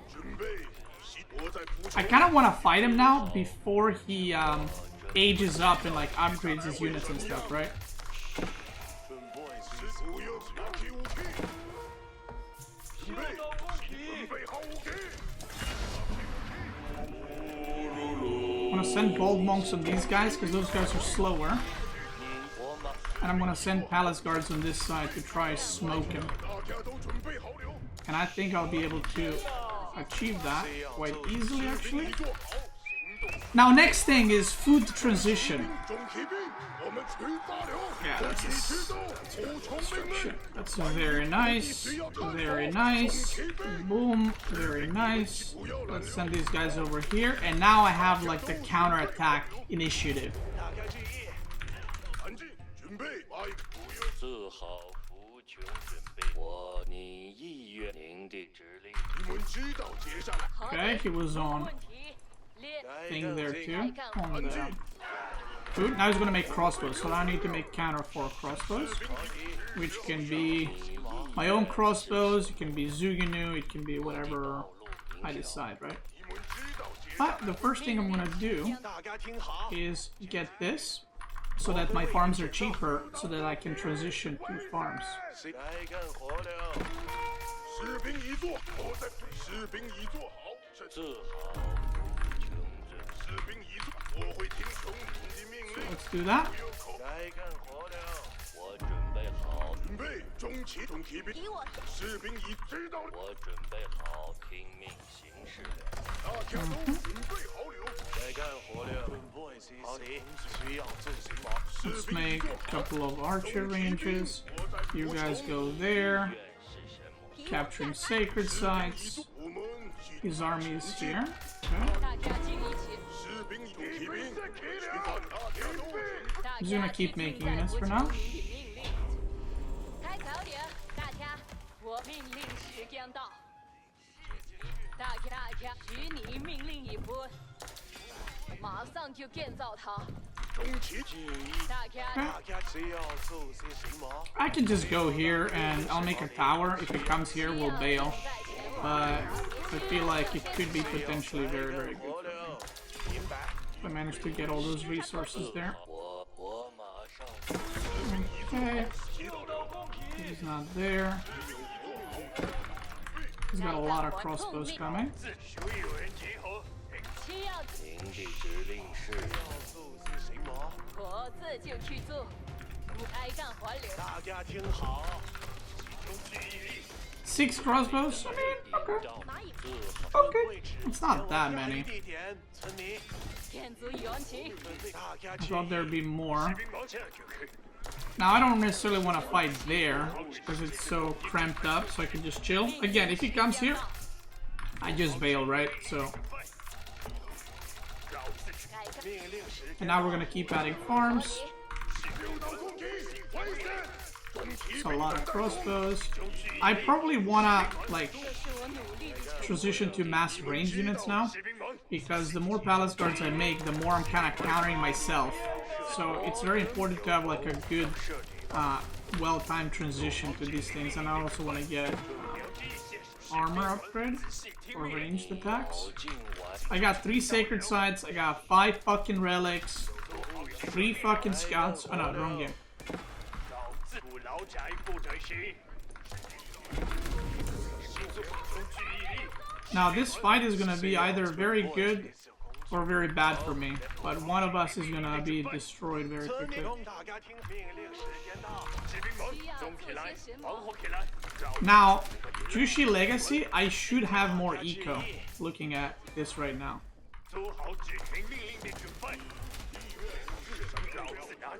I kind of want to fight him now before he ages up and like upgrades his units and stuff, right? I'm gonna send bold monks on these guys because those guys are slower. And I'm gonna send palace guards on this side to try smoke him. And I think I'll be able to achieve that quite easily, actually. Now, next thing is food transition. Yeah, that's very nice. Very nice. Boom. Very nice. Let's send these guys over here. And now I have like the counterattack initiative. Okay, he was on thing there too. On the food. Now he's gonna make crossbows, so I need to make counter for crossbows, which can be my own crossbows, it can be Zuginu, it can be whatever I decide, right? But the first thing I'm gonna do is get this, so that my farms are cheaper, so that I can transition to farms. So let's do that. Let's make a couple of archer ranges. You guys go there. Capturing sacred sites. His army is here. Okay. I'm just gonna keep making units for now. I can just go here and I'll make a tower. If it comes here, we'll bail. But I feel like it could be potentially very, very good for me. If I manage to get all those resources there. Okay. He's not there. He's got a lot of crossbows coming. Six crossbows? I mean, okay. Okay. It's not that many. I thought there'd be more. Now, I don't necessarily want to fight there, because it's so cramped up, so I can just chill. Again, if he comes here, I just bail, right? So. And now we're gonna keep adding farms. So a lot of crossbows. I probably wanna, like, transition to mass range units now. because the more palace guards I make, the more I'm kind of countering myself. So it's very important to have like a good, well-timed transition to these things. And I also want to get armor upgrade for ranged attacks. I got 3 sacred sites, I got 5 fucking relics, 3 fucking scouts. Oh no, wrong game. Now this fight is gonna be either very good or very bad for me, but one of us is gonna be destroyed very quickly. Now, Zhu Xi Legacy, I should have more eco, looking at this right now.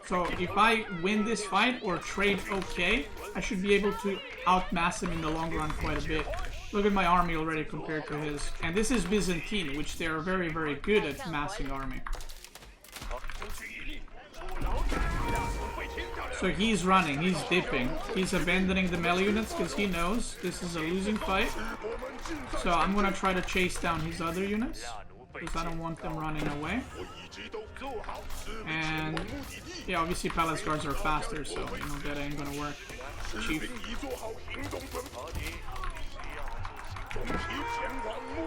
So if I win this fight or trade okay, I should be able to outmass him in the long run quite a bit. Look at my army already compared to his. And this is Byzantine, which they are very, very good at massing army. So he's running, he's dipping. He's abandoning the melee units because he knows this is a losing fight. So I'm gonna try to chase down his other units, because I don't want them running away. And yeah, obviously palace guards are faster, so you know that ain't gonna work. Chief.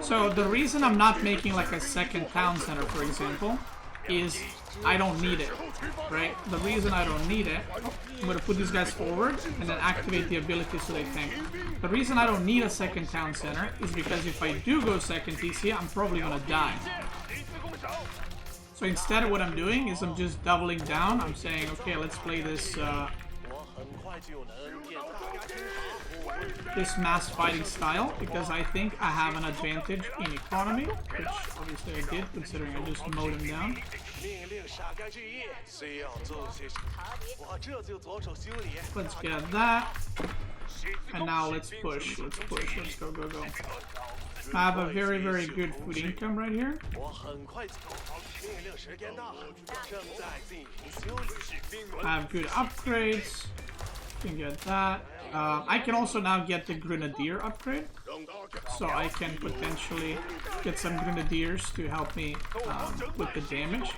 So the reason I'm not making like a second town center, for example, is I don't need it, right? The reason I don't need it, I'm gonna put these guys forward and then activate the ability so they tank. The reason I don't need a second town center is because if I do go second TC, I'm probably gonna die. So instead, what I'm doing is I'm just doubling down. I'm saying, okay, let's play this this mass fighting style, because I think I have an advantage in economy, which obviously I did, considering I just mowed him down. Let's get that. And now let's push. Let's push. Let's go, go, go. I have a very, very good food income right here. I have good upgrades. Can get that. I can also now get the Grenadier upgrade, so I can potentially get some Grenadiers to help me with the damage.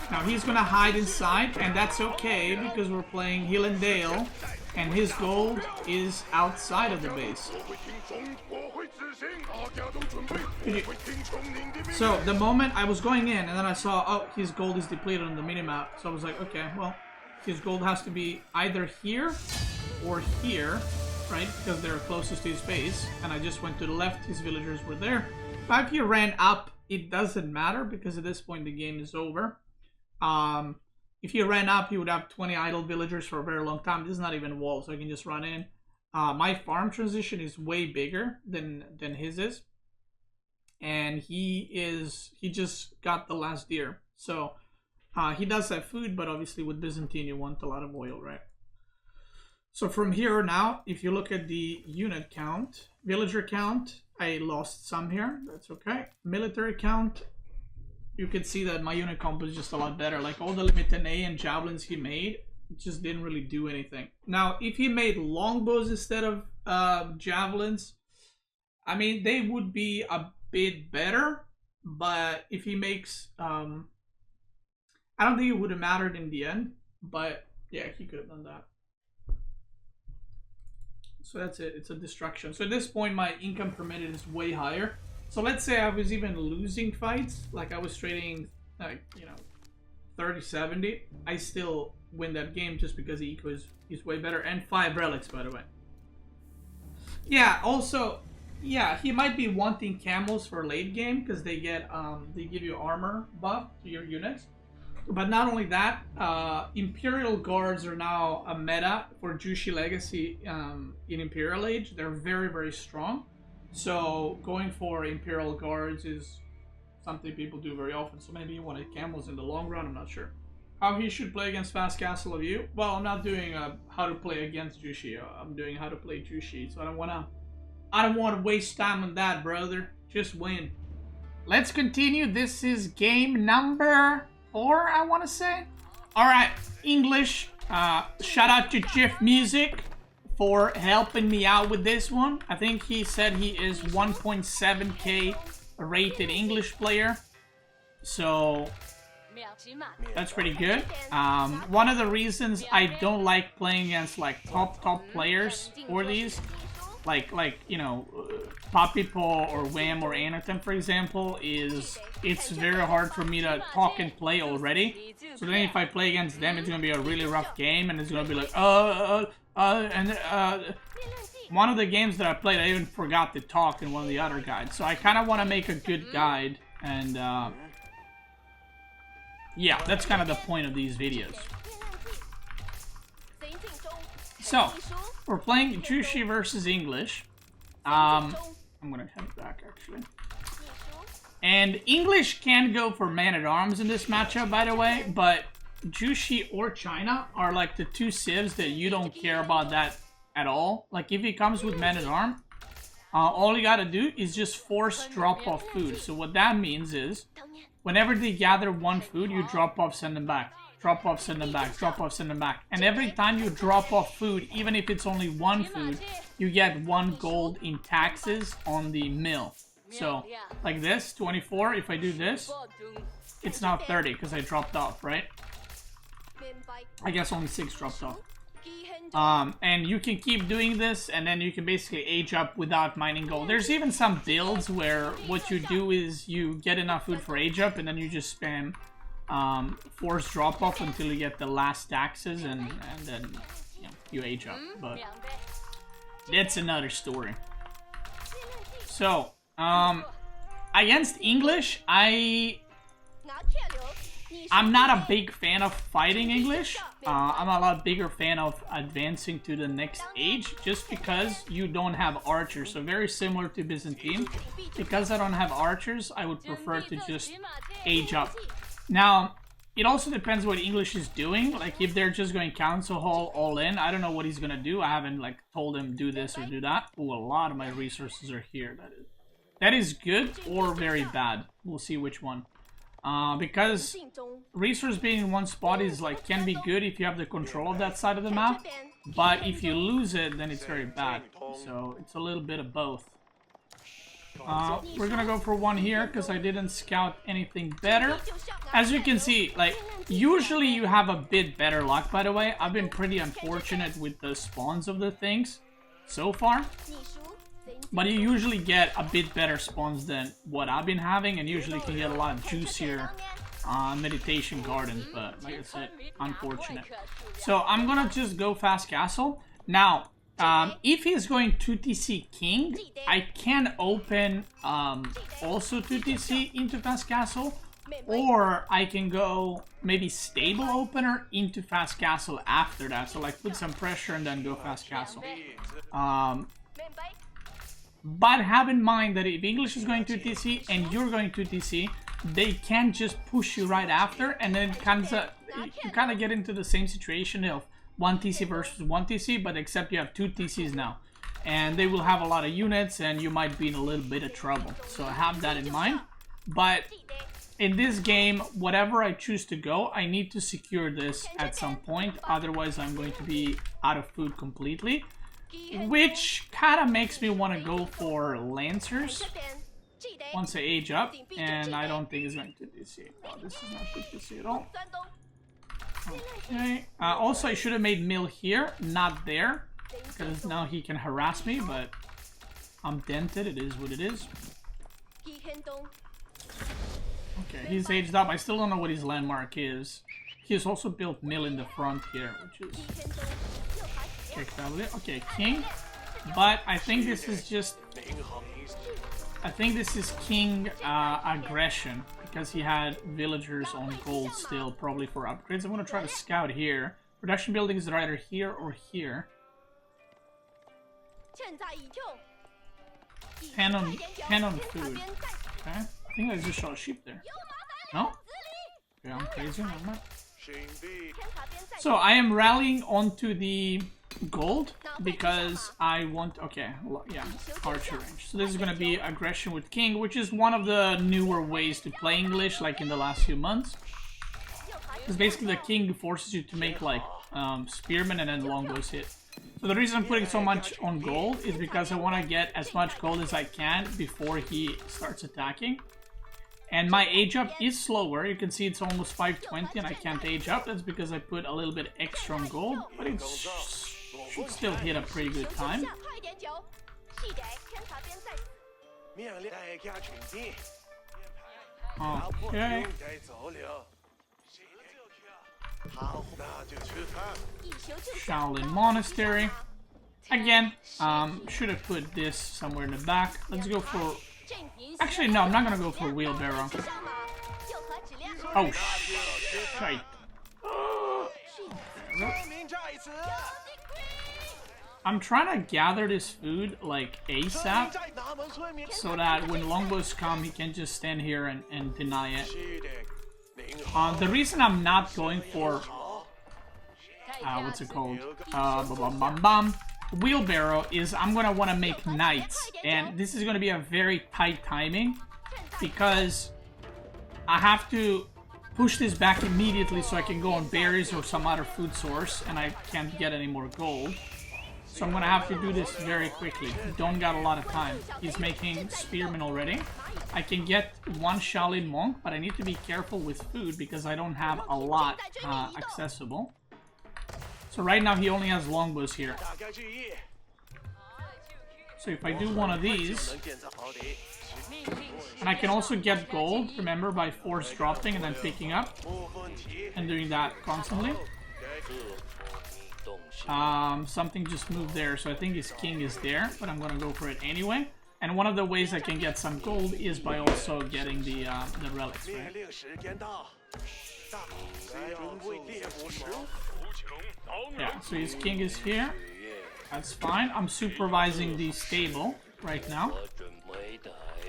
Now he's gonna hide inside, and that's okay because we're playing Hill and Dale, and his gold is outside of the base. So the moment I was going in, and then I saw, oh, his gold is depleted on the minimap, so I was like, okay, well, his gold has to be either here or here, right? Because they're closest to his base. And I just went to the left, his villagers were there. But if he ran up, it doesn't matter because at this point the game is over. If he ran up, he would have 20 idle villagers for a very long time. This is not even wall, so I can just run in. My farm transition is way bigger than his is. And he just got the last deer. So he does have food, but obviously with Byzantine you want a lot of oil, right? So from here now, if you look at the unit count, villager count, I lost some here, that's okay. Military count, you can see that my unit comp is just a lot better. Like all the limited A and javelins he made, just didn't really do anything. Now, if he made longbows instead of javelins, I mean, they would be a bit better, but if he makes, I don't think it would have mattered in the end, but yeah, he could have done that. So that's it, it's a distraction. So at this point, my income per minute is way higher. So let's say I was even losing fights, like I was trading, like, you know, 30-70, I still win that game just because the eco is way better, and 5 relics, by the way. Yeah, also, yeah, he might be wanting camels for late game because they get they give you armor buff to your units. But not only that, Imperial Guards are now a meta for Zhu Xi Legacy in Imperial Age. They're very, very strong. So going for Imperial Guards is something people do very often. So maybe you wanted camels in the long run, I'm not sure. How he should play against Fast Castle of You? Well, I'm not doing how to play against Zhu Xi. I'm doing how to play Zhu Xi. So I don't wanna waste time on that, brother. Just win. Let's continue. This is game number 4, I want to say. All right, English. Shout out to GIF Music for helping me out with this one. I think he said he is 1.7k rated English player. So that's pretty good. One of the reasons I don't like playing against like top players for these, like you know, Papipo or Wham or Anakin, for example, is it's very hard for me to talk and play already. So then if I play against them, it's gonna be a really rough game, and it's gonna be like one of the games that I played, I even forgot to talk in one of the other guides. So I kind of want to make a good guide, and yeah, that's kind of the point of these videos. So, we're playing Zhu Xi versus English. I'm gonna head back, actually. And English can go for Man-at-Arms in this matchup, by the way, but Zhu Xi or China are like the two civs that you don't care about that at all. Like, if he comes with Man-at-Arm, all you gotta do is just force drop-off food. So what that means is, whenever they gather one food, you drop off, send them back. Drop off, send them back. Drop off, send them back. And every time you drop off food, even if it's only one food, you get 1 gold in taxes on the mill. So, like this, 24. If I do this, it's now 30 because I dropped off, right? I guess only 6 dropped off. And you can keep doing this, and then you can basically age up without mining gold. There's even some builds where what you do is you get enough food for age up, and then you just spam force drop off until you get the last taxes, and then you age up. But that's another story. So against English, I'm not a big fan of fighting English. I'm a lot bigger fan of advancing to the next age, just because you don't have archers. So very similar to Byzantine. Because I don't have archers, I would prefer to just age up. Now, it also depends what English is doing. Like, if they're just going council hall all in, I don't know what he's gonna do. I haven't like told him do this or do that. Oh, a lot of my resources are here. That is good or very bad. We'll see which one. Because resource being in one spot is like can be good if you have the control of that side of the map, but if you lose it, then it's very bad. So it's a little bit of both. We're gonna go for one here because I didn't scout anything better. As you can see, like, usually you have a bit better luck, by the way. I've been pretty unfortunate with the spawns of the things so far. But you usually get a bit better spawns than what I've been having, and usually can get a lot juicier meditation gardens, but like I said, unfortunate. So I'm gonna just go fast castle. Now, if he's going 2TC king, I can open also 2TC into fast castle, or I can go maybe stable opener into fast castle after that. So like put some pressure and then go fast castle. But have in mind that if English is going to TC and you're going to TC, they can just push you right after, and then you kind of get into the same situation of 1 TC versus 1 TC, but except you have 2 TCs now. And they will have a lot of units, and you might be in a little bit of trouble. So have that in mind. But in this game, whatever I choose to go, I need to secure this at some point. Otherwise, I'm going to be out of food completely. Which kind of makes me want to go for Lancers once I age up, and I don't think it's going to DC. No, this is not good to see at all. Okay. Also, I should have made mill here, not there, because now he can harass me, but I'm dented. It is what it is. Okay, he's aged up. I still don't know what his landmark is. He's also built mill in the front here, which is... Okay, king. But I think this is just... I think this is king aggression, because he had villagers on gold still, probably for upgrades. I'm going to try to scout here. Production buildings are either here or here. Pen on food. Okay. I think I just saw a sheep there. No? Okay, I'm crazy. No, I'm not. So I am rallying onto the gold because I want... Okay, yeah, archer range. So this is going to be aggression with king, which is one of the newer ways to play English, like in the last few months. Because basically the king forces you to make like spearmen and then longbows hit. So the reason I'm putting so much on gold is because I want to get as much gold as I can before he starts attacking. And my age up is slower. You can see it's almost 520 and I can't age up. That's because I put a little bit extra on gold, but it should still hit a pretty good time. Okay. Shaolin Monastery. Again, should have put this somewhere in the back. Let's go for... Actually, no, I'm not gonna go for wheelbarrow. Oh, shite. I'm trying to gather this food, like, ASAP, so that when longbows come, he can just stand here and deny it. The reason I'm not going for... what's it called? Wheelbarrow is I'm gonna want to make knights, and this is gonna be a very tight timing because I have to push this back immediately so I can go on berries or some other food source, and I can't get any more gold. So I'm gonna have to do this very quickly. Don't got a lot of time. He's making spearmen already. I can get one Shaolin monk, but I need to be careful with food because I don't have a lot accessible. So right now he only has longbows here. So if I do one of these, and I can also get gold, remember, by force dropping and then picking up, and doing that constantly. Something just moved there, so I think his king is there, but I'm gonna go for it anyway. And one of the ways I can get some gold is by also getting the relics, right? Yeah, so his king is here. That's fine. I'm supervising the stable right now.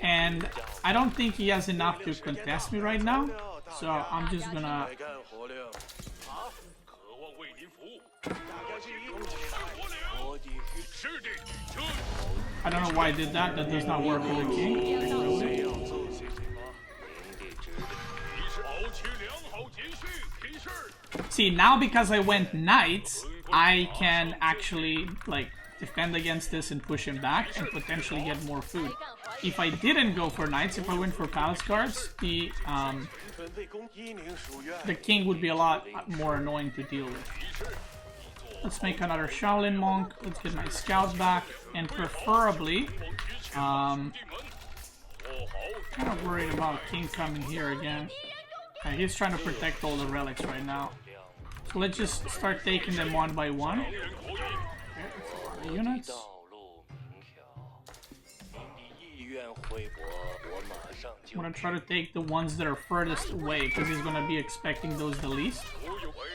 And I don't think he has enough to contest me right now. So I'm just gonna... I don't know why I did that. That does not work with the king. See, now because I went knights, I can actually, like, defend against this and push him back and potentially get more food. If I didn't go for knights, if I went for palace guards, the king would be a lot more annoying to deal with. Let's make another Shaolin monk. Let's get my scouts back, and preferably, kind of worried about king coming here again. Okay, he's trying to protect all the relics right now. So let's just start taking them one by one. Okay, the units. I'm gonna try to take the ones that are furthest away because he's gonna be expecting those the least.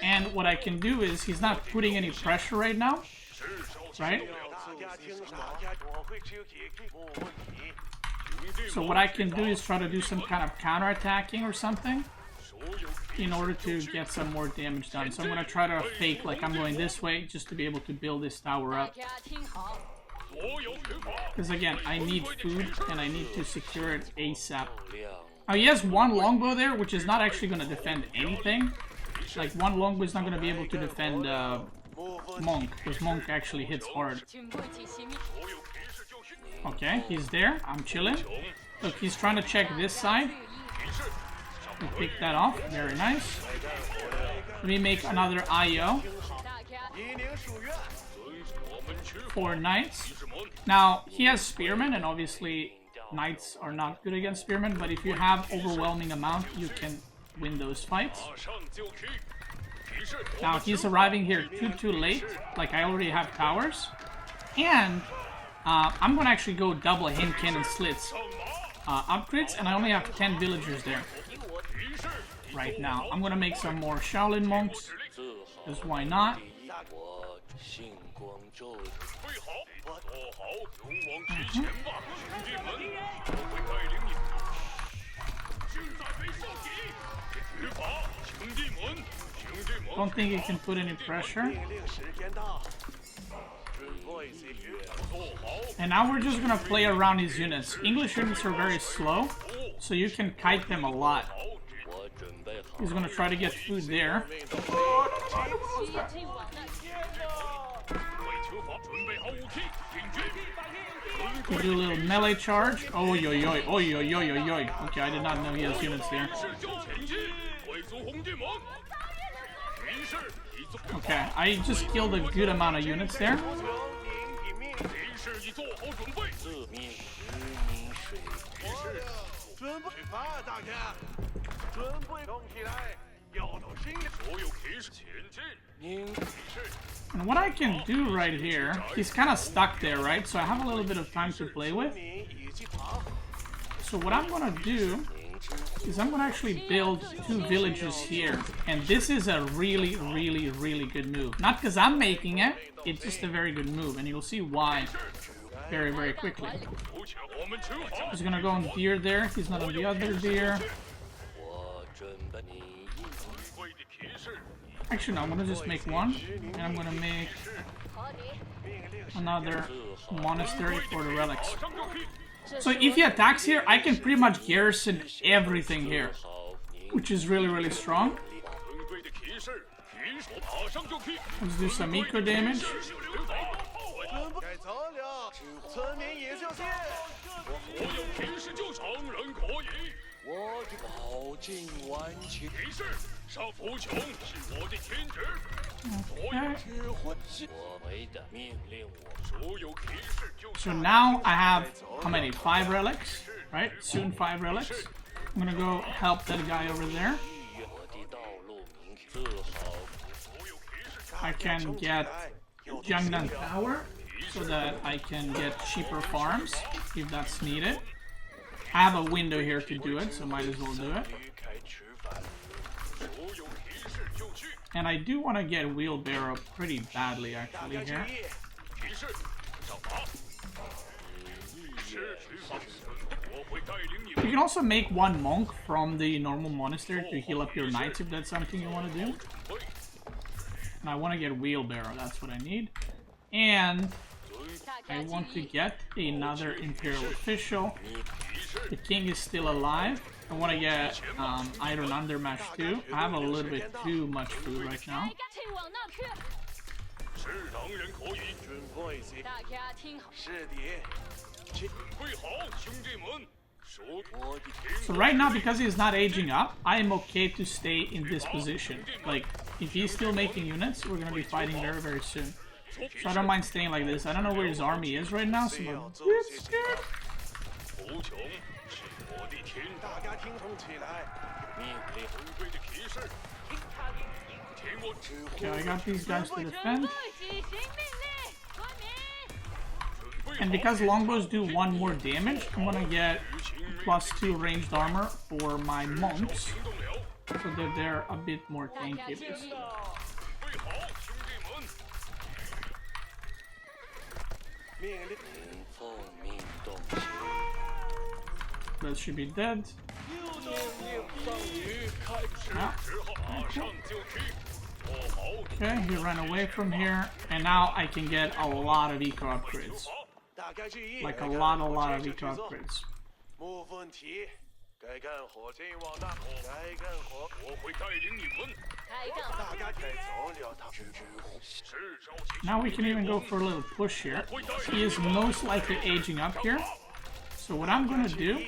And what I can do is he's not putting any pressure right now, right? So what I can do is try to do some kind of counter-attacking or something in order to get some more damage done. So I'm gonna try to fake like I'm going this way just to be able to build this tower up. Because again, I need food and I need to secure it ASAP. Now he has one longbow there, which is not actually going to defend anything. Like one longbow is not going to be able to defend Monk, because Monk actually hits hard. Okay, he's there. I'm chilling. Look, he's trying to check this side. We pick that off. Very nice. Let me make another IO. 4 knights. Now, he has spearmen, and obviously knights are not good against spearmen, but if you have overwhelming amount, you can win those fights. Now, he's arriving here too late. Like, I already have towers. And I'm going to actually go double Hinkin and Slits upgrades, and I only have 10 villagers there right now. I'm going to make some more Shaolin monks, because why not? Don't think he can put any pressure. And now we're just gonna play around his units. English units are very slow, so you can kite them a lot. He's gonna try to get food there. We do a little melee charge. Oh yo yo, oh yo yo yo yo. Okay, I did not know he has units there. Okay, I just killed a good amount of units there. And what I can do right here, he's kind of stuck there, right? So I have a little bit of time to play with. So what I'm gonna do is I'm gonna actually build 2 villages here. And this is a really, really, really good move. Not because I'm making it, it's just a very good move. And you'll see why very, very quickly. He's gonna go on deer there. He's not on the other deer. Actually, no, I'm gonna just make one. And I'm gonna make another monastery for the relics. So if he attacks here, I can pretty much garrison everything here, which is really, really strong. Let's do some eco damage. So now I have, how many? 5 relics, right? Soon 5 relics. I'm gonna go help that guy over there. I can get Jiangnan Tower so that I can get cheaper farms if that's needed. I have a window here to do it, so might as well do it. And I do want to get wheelbarrow pretty badly actually here. You can also make 1 monk from the normal monastery to heal up your knights if that's something you want to do. And I want to get wheelbarrow, that's what I need. And I want to get another imperial official. The king is still alive. I want to get iron undermatch too. I have a little bit too much food right now. So right now, because he's not aging up, I am okay to stay in this position. Like, if he's still making units, we're gonna be fighting very, very soon. So I don't mind staying like this. I don't know where his army is right now, so I'm a bit scared. Okay, I got these guys to defend. And because longbows do 1 more damage, I'm gonna get +2 ranged armor for my monks, so that they're a bit more tanky. That should be dead. Yeah. Okay, he ran away from here, and now I can get a lot of eco upgrades. Like a lot of eco upgrades. Now we can even go for a little push here. He is most likely aging up here. So what I'm gonna do,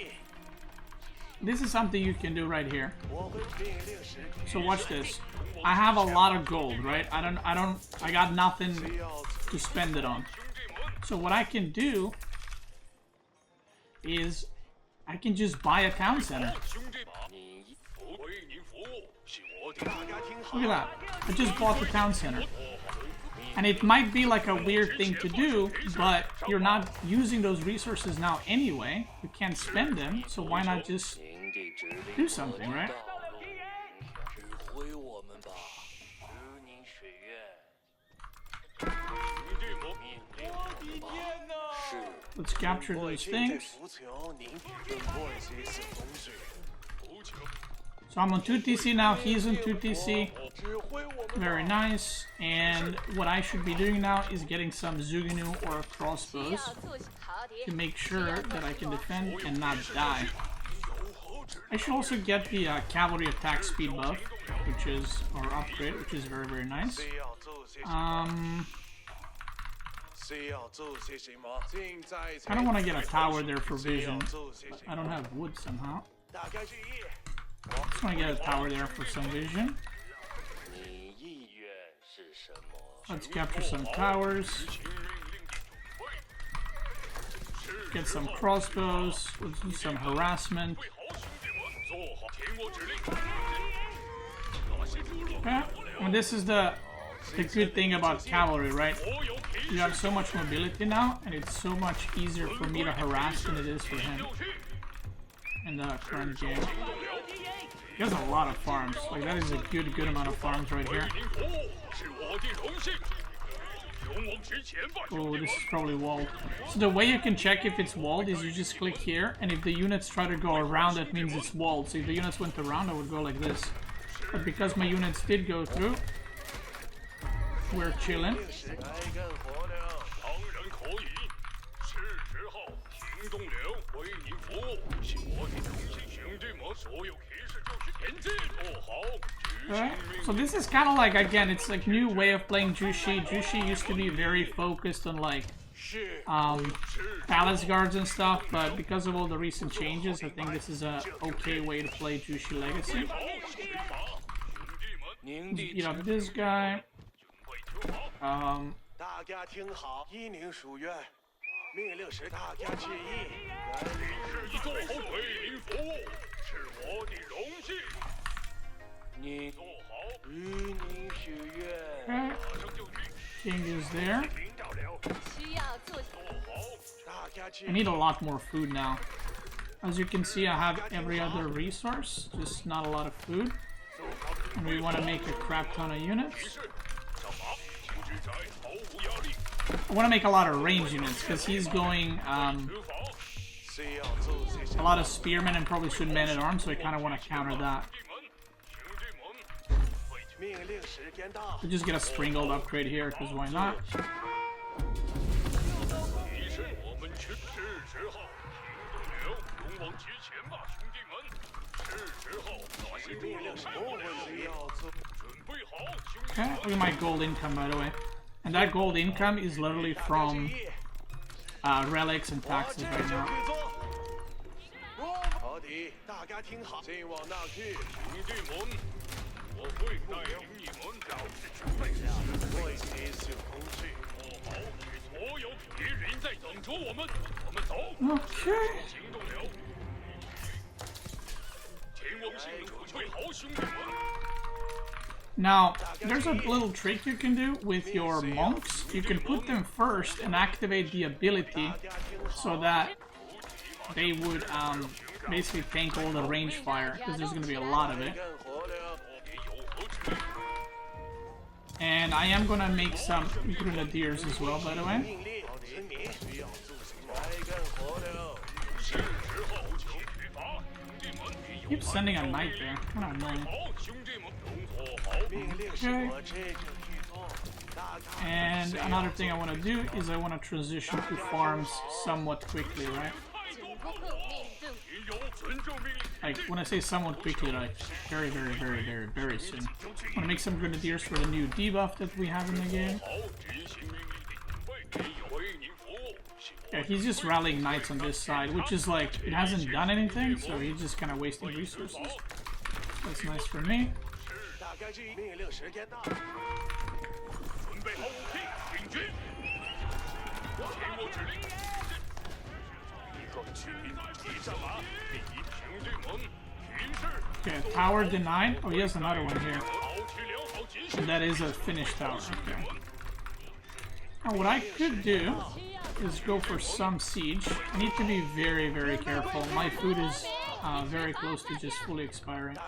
this is something you can do right here. So watch this. I have a lot of gold, right? I got nothing to spend it on. So what I can do is I can just buy a town center. Look at that. I just bought the town center. And it might be like a weird thing to do, but you're not using those resources now anyway. You can't spend them, so why not just do something, right? Let's capture those things. So I'm on 2 TC now, he's on 2 TC. Very nice. And what I should be doing now is getting some Zuginu or crossbows to make sure that I can defend and not die. I should also get the cavalry attack speed buff, which is, or upgrade, which is very, very nice. I don't want to get a tower there for vision. I don't have wood somehow. Just want to get a tower there for some vision. Let's capture some towers. Get some crossbows. Let's do some harassment. Okay. And this is the good thing about cavalry, right? You have so much mobility now, and it's so much easier for me to harass than it is for him in the current game. He has a lot of farms. Like, that is a good amount of farms right here. Oh, this is probably walled. So the way you can check if it's walled is you just click here, and if the units try to go around, that means it's walled. So if the units went around, I would go like this. But because my units did go through, we're chilling. Right. So this is kind of like, again, it's like new way of playing Zhu Xi. Zhu Xi used to be very focused on like palace guards and stuff, but because of all the recent changes, I think this is a okay way to play Zhu Xi Legacy. Let's beat up this guy. Okay. King is there. I need a lot more food now. As you can see, I have every other resource, just not a lot of food. And we want to make a crap ton of units. I want to make a lot of range units, because he's going a lot of spearmen and probably should men-at-arms, so I kind of want to counter that. We'll just get a springald upgrade here, because why not? Okay, look at my gold income, by the way. And that gold income is literally from relics and taxes right now. Okay. Now, there's a little trick you can do with your monks. You can put them first and activate the ability so that they would basically tank all the range fire, because there's going to be a lot of it. And I am going to make some grenadiers as well, by the way. Keep sending a knight there. Kind of annoying. Okay. And another thing I want to do is I want to transition to farms somewhat quickly, right? Like, when I say somewhat quickly, like, very soon. I want to make some grenadiers for the new debuff that we have in the game. Yeah, he's just rallying knights on this side, which is like, it hasn't done anything, so he's just kind of wasting resources. That's nice for me. Okay, tower denied. Oh, he has another one here. And that is a finished tower. Okay. Now, what I could do is go for some siege. I need to be very careful. My food is very close to just fully expiring.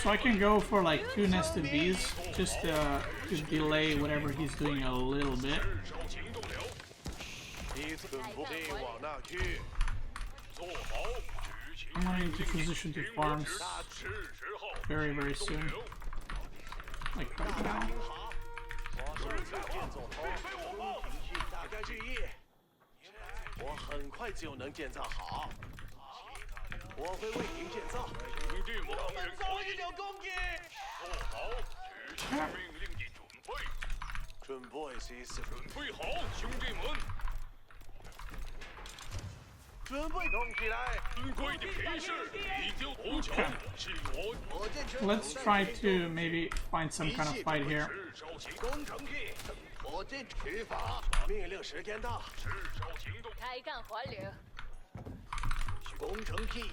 So I can go for like 2 nested bees, just to delay whatever he's doing a little bit. I'm gonna need to transition to farms very soon. Like right now. Let's try to maybe find some kind of fight here.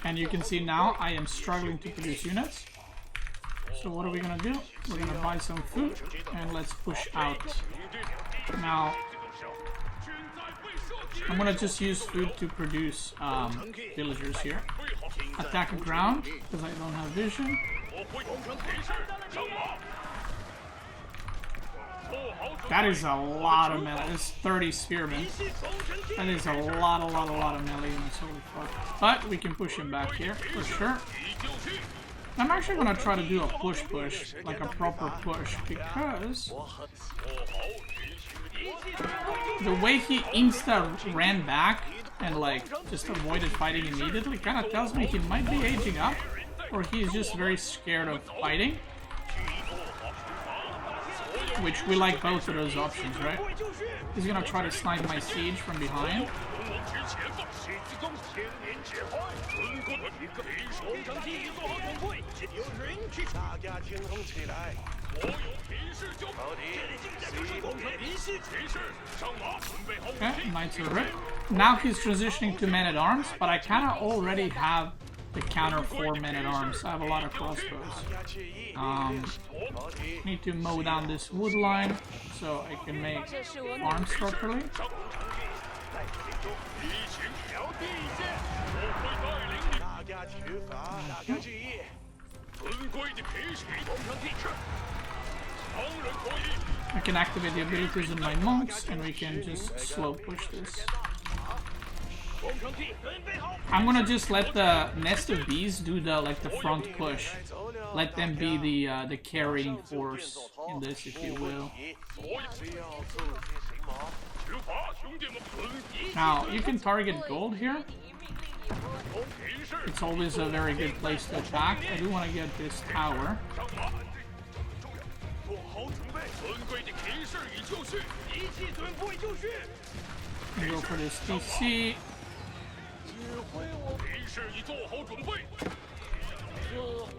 And you can see now I am struggling to produce units. So what are we gonna do? We're gonna buy some food and let's push out. Now, I'm gonna just use food to produce villagers here. Attack the ground, because I don't have vision. That is a lot of melee. It's 30 spearmen. That is a lot of melee units. Holy fuck. But we can push him back here, for sure. I'm actually gonna try to do a push, like a proper push, because the way he insta ran back and like just avoided fighting immediately kind of tells me he might be aging up, or he's just very scared of fighting. Which we like both of those options, right? He's gonna try to snipe my siege from behind. Okay, knights are ripped. Now he's transitioning to men-at-arms, but I kind of already have the counter for men-at-arms. I have a lot of crossbows. Need to mow down this wood line so I can make arms properly. I can activate the abilities in my monks and we can just slow push this. I'm gonna just let the nest of bees do the front push. Let them be the carrying force in this, if you will. Now you can target gold here. It's always a very good place to attack. I do want to get this tower. And go for this TC.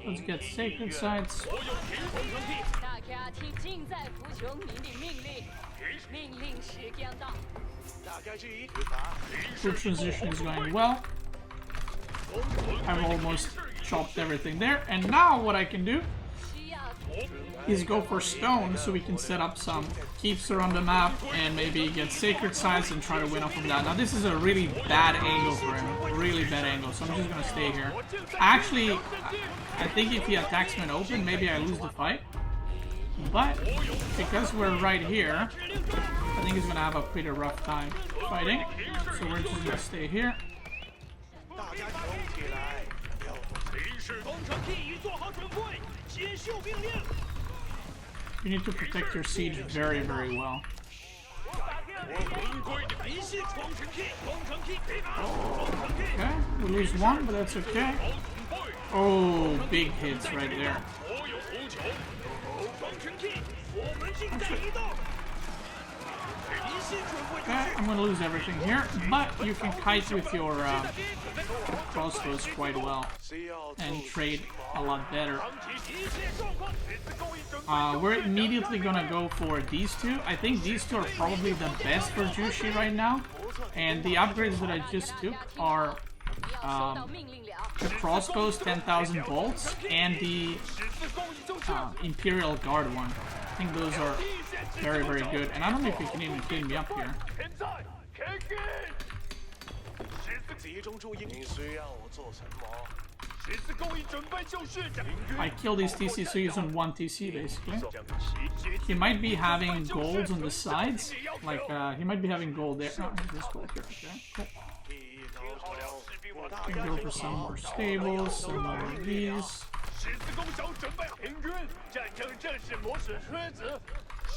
Let's get sacred sites. Food transition is going well. I've almost chopped everything there, and now what I can do is go for stone so we can set up some keeps around the map and maybe get sacred sites and try to win off of that. Now this is a really bad angle for him, really bad angle, so I'm just gonna stay here. Actually, I think if he attacks me in open, maybe I lose the fight. But because we're right here, I think he's gonna have a pretty rough time fighting. So we're just gonna stay here. You need to protect your siege very, very well. Okay, we lose one, but that's okay. Oh, big hits right there. Okay, I'm gonna lose everything here, but you can kite with your crossbows quite well and trade a lot better. We're immediately gonna go for these two. I think these two are probably the best for Zhu Xi right now, and the upgrades that I just took are the crossbows 10,000 bolts and the Imperial Guard one. I think those are very, very good, and I don't know if you can even clean me up here. I kill these TC, so he's on one TC basically. He might be having golds on the sides, like he might be having gold there. Oh, there's gold here. Okay, cool. I can go for some more stables, some more of these.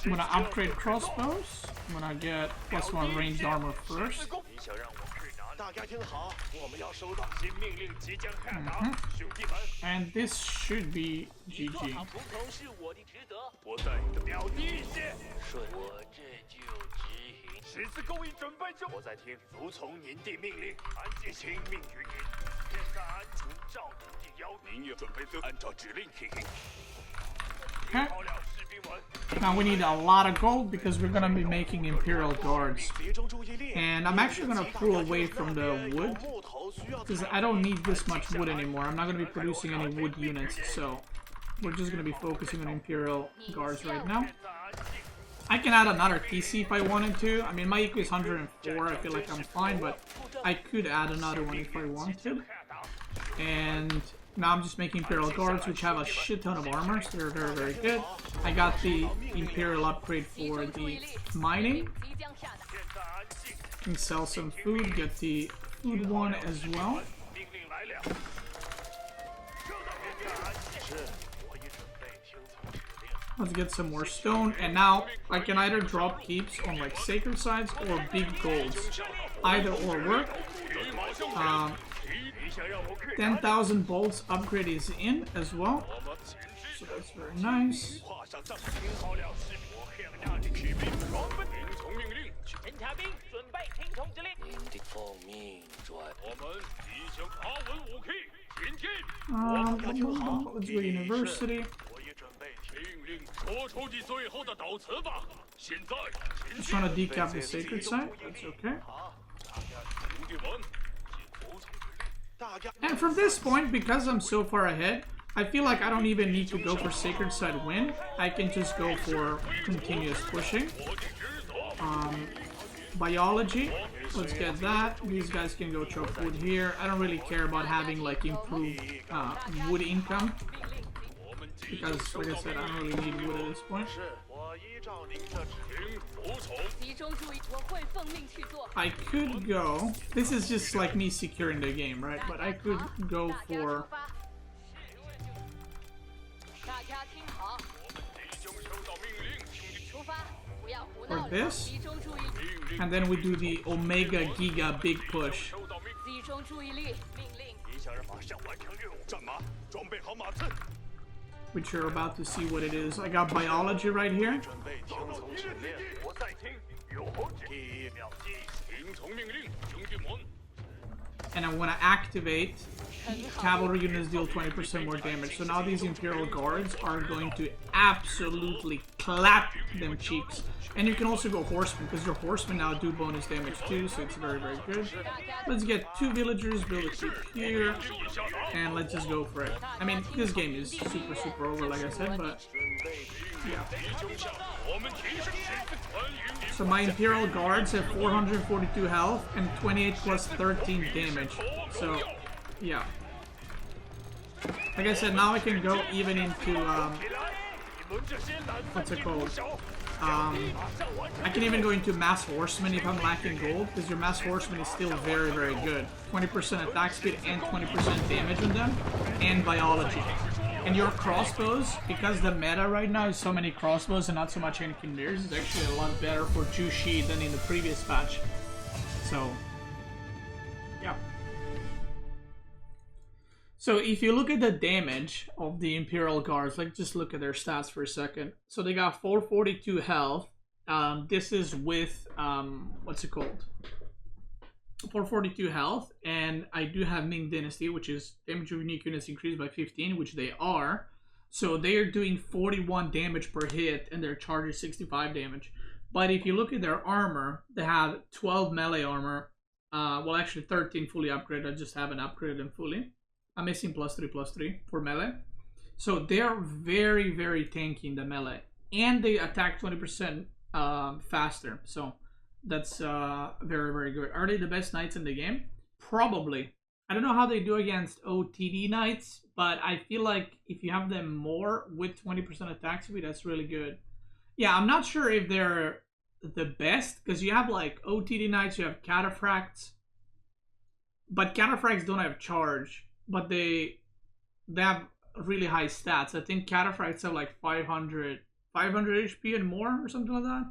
I'm gonna upgrade crossbows. I'm gonna get +1 ranged armor first. And this should be GG. Okay. Now we need a lot of gold because we're gonna be making Imperial Guards. And I'm actually gonna pull away from the wood because I don't need this much wood anymore. I'm not gonna be producing any wood units, so we're just gonna be focusing on Imperial Guards right now. I can add another TC if I wanted to. I mean, my EQ is 104. I feel like I'm fine, but I could add another one if I wanted. And now I'm just making Imperial Guards, which have a shit ton of armor, so they're very, very good. I got the Imperial upgrade for the mining. Can sell some food, get the food one as well. Let's get some more stone, and now I can either drop keeps on like sacred sites or big golds. Either or work. 10,000 bolts upgrade is in as well, so that's very nice. Let's go university. Just trying to decap the sacred site, that's okay. And from this point, because I'm so far ahead, I feel like I don't even need to go for Sacred Side win. I can just go for continuous pushing. Biology, let's get that. These guys can go chop wood here. I don't really care about having like improved wood income. Because, like I said, I don't really need wood at this point. I could go, this is just like me securing the game, right? But I could go for this, and then we do the Omega Giga big push. Which you're about to see what it is. I got biology right here. And I want to activate cavalry units deal 20% more damage. So now these Imperial Guards are going to absolutely clap them cheeks. And you can also go horsemen, because your horsemen now do bonus damage too, so it's very, very good. Let's get 2 villagers, build a keep here, and let's just go for it. I mean, this game is super, super over, like I said, but yeah. So my Imperial Guards have 442 health and 28 plus 13 damage. So, yeah. Like I said, now I can go even into, what's it called? I can even go into Mass Horseman if I'm lacking gold, because your Mass Horseman is still very, very good. 20% attack speed and 20% damage on them, and biology. And your crossbows, because the meta right now is so many crossbows and not so much engineers, is actually a lot better for Zhu Xi than in the previous patch. So, yeah. So if you look at the damage of the Imperial Guards, like just look at their stats for a second. So they got 442 health. This is with, what's it called? 442 health, and I do have Ming Dynasty, which is damage of unique units increased by 15, which they are. So they are doing 41 damage per hit, and their charge is 65 damage. But if you look at their armor, they have 12 melee armor. Well, actually 13 fully upgraded. I just haven't upgraded them fully. I'm missing +3/+3 for melee. So they're very, very tanky in the melee. And they attack 20% faster. So that's very, very good. Are they the best knights in the game? Probably. I don't know how they do against OTD knights, but I feel like if you have them more with 20% attack speed, that's really good. Yeah, I'm not sure if they're the best, because you have like OTD knights, you have cataphracts. But cataphracts don't have charge. But they have really high stats. I think cataphracts have like 500 HP and more or something like that.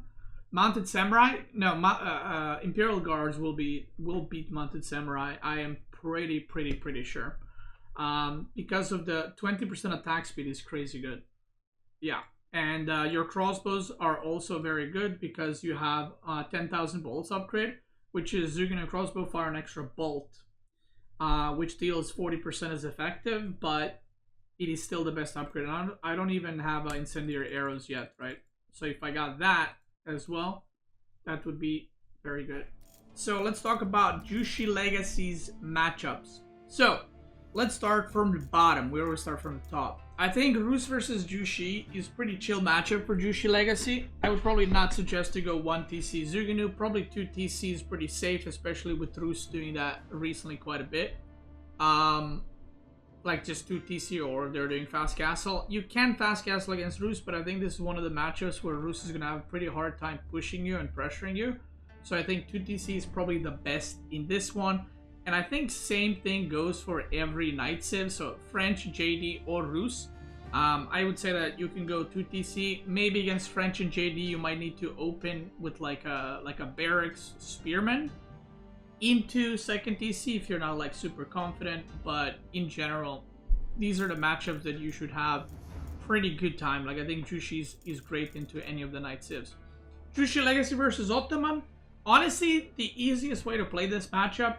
Mounted Samurai? No, Imperial Guards will beat Mounted Samurai. I am pretty sure. Because of the 20% attack speed is crazy good. Yeah. And your crossbows are also very good because you have 10,000 bolts upgrade, which is you can crossbow fire an extra bolt, which deals 40% as effective, but it is still the best upgrade. I don't even have incendiary arrows yet, right? So if I got that as well, that would be very good. So let's talk about Zhu Xi Legacy's matchups. So let's start from the bottom. We always start from the top. I think Rus versus Zhu Xi is pretty chill matchup for Zhu Xi Legacy. I would probably not suggest to go 1 TC Zuginu. Probably 2 TC is pretty safe, especially with Rus doing that recently quite a bit. Like just 2 TC or they're doing fast castle. You can fast castle against Rus, but I think this is one of the matchups where Rus is going to have a pretty hard time pushing you and pressuring you. So I think 2 TC is probably the best in this one. And I think same thing goes for every Knight Civ, so French, JD, or Rus. I would say that you can go 2 TC. Maybe against French and JD, you might need to open with like a Barracks Spearman into 2nd TC if you're not like super confident. But in general, these are the matchups that you should have pretty good time. Like I think Zhu Xi is great into any of the Knight Civs. Zhu Xi Legacy versus Ottoman. Honestly, the easiest way to play this matchup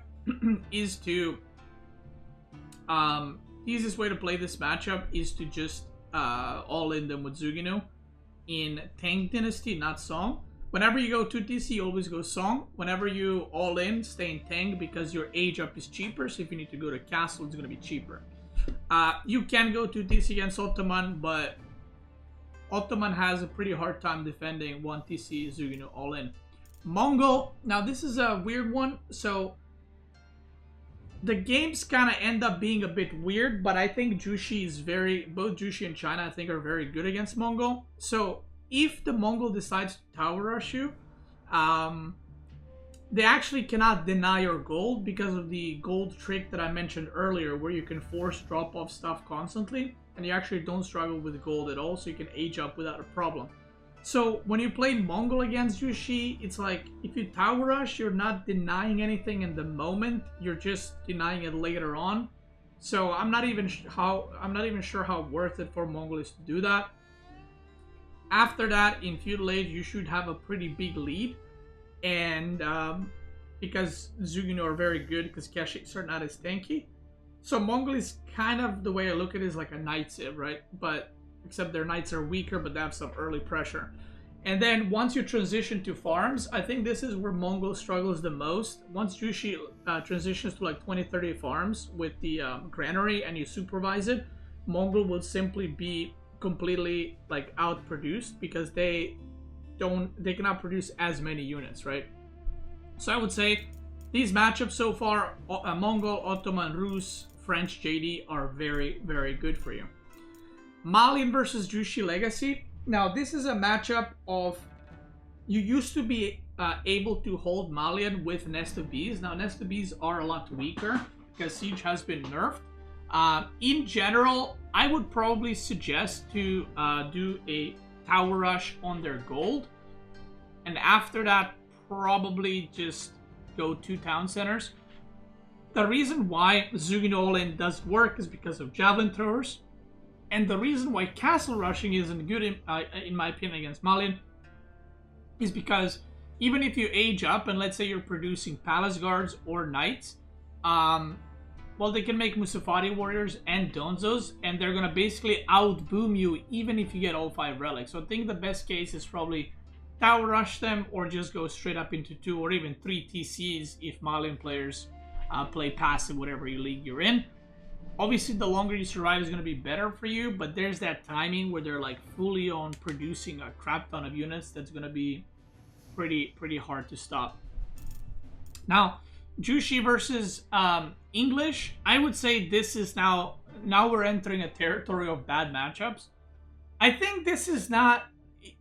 is to just all in them with Zugino in Tang Dynasty, not Song. Whenever you go 2 TC, you always go Song. Whenever you all in, stay in Tang because your age up is cheaper. So if you need to go to Castle, it's going to be cheaper. You can go 2 TC against Ottoman, but Ottoman has a pretty hard time defending 1 TC Zugino all in. Mongol. Now this is a weird one. So the games kind of end up being a bit weird, but I think Zhu Xi is both Zhu Xi and China I think are very good against Mongol. So if the Mongol decides to tower rush you, they actually cannot deny your gold because of the gold trick that I mentioned earlier where you can force drop off stuff constantly and you actually don't struggle with gold at all, so you can age up without a problem. So when you play Mongol against Zhu Xi, it's like if you tower rush, you're not denying anything in the moment. You're just denying it later on. So I'm not even sure how worth it for Mongol is to do that. After that, in feudal age, you should have a pretty big lead, and because Zugino are very good, because Keshiks are not as tanky. So Mongol is kind of, the way I look at it, is like a Knight Civ, right? But except their knights are weaker, but they have some early pressure. And then once you transition to farms, I think this is where Mongol struggles the most. Once Zhu Xi transitions to like 20-30 farms with the granary and you supervise it, Mongol will simply be completely like outproduced because they cannot produce as many units, right? So I would say these matchups so far, Mongol, Ottoman, Rus, French, JD, are very, very good for you. Malian versus Zhu Xi Legacy. Now this is a matchup of, you used to be able to hold Malian with Nest of Bees. Now Nest of Bees are a lot weaker because Siege has been nerfed. In general, I would probably suggest to do a tower rush on their gold, and after that probably just go 2 town centers. The reason why Zugino all-in does work is because of javelin throwers, and the reason why castle rushing isn't good in my opinion against Malian is because even if you age up and let's say you're producing palace guards or knights, well, they can make Musafati warriors and Donzos, and they're gonna basically outboom you even if you get all 5 relics. So I think the best case is probably tower rush them or just go straight up into 2 or even 3 TCs if Malian players play passive whatever league you're in. Obviously, the longer you survive is going to be better for you, but there's that timing where they're like fully on producing a crap ton of units that's going to be pretty hard to stop. Now, Zhu Xi versus English, I would say this is now we're entering a territory of bad matchups. I think this is not,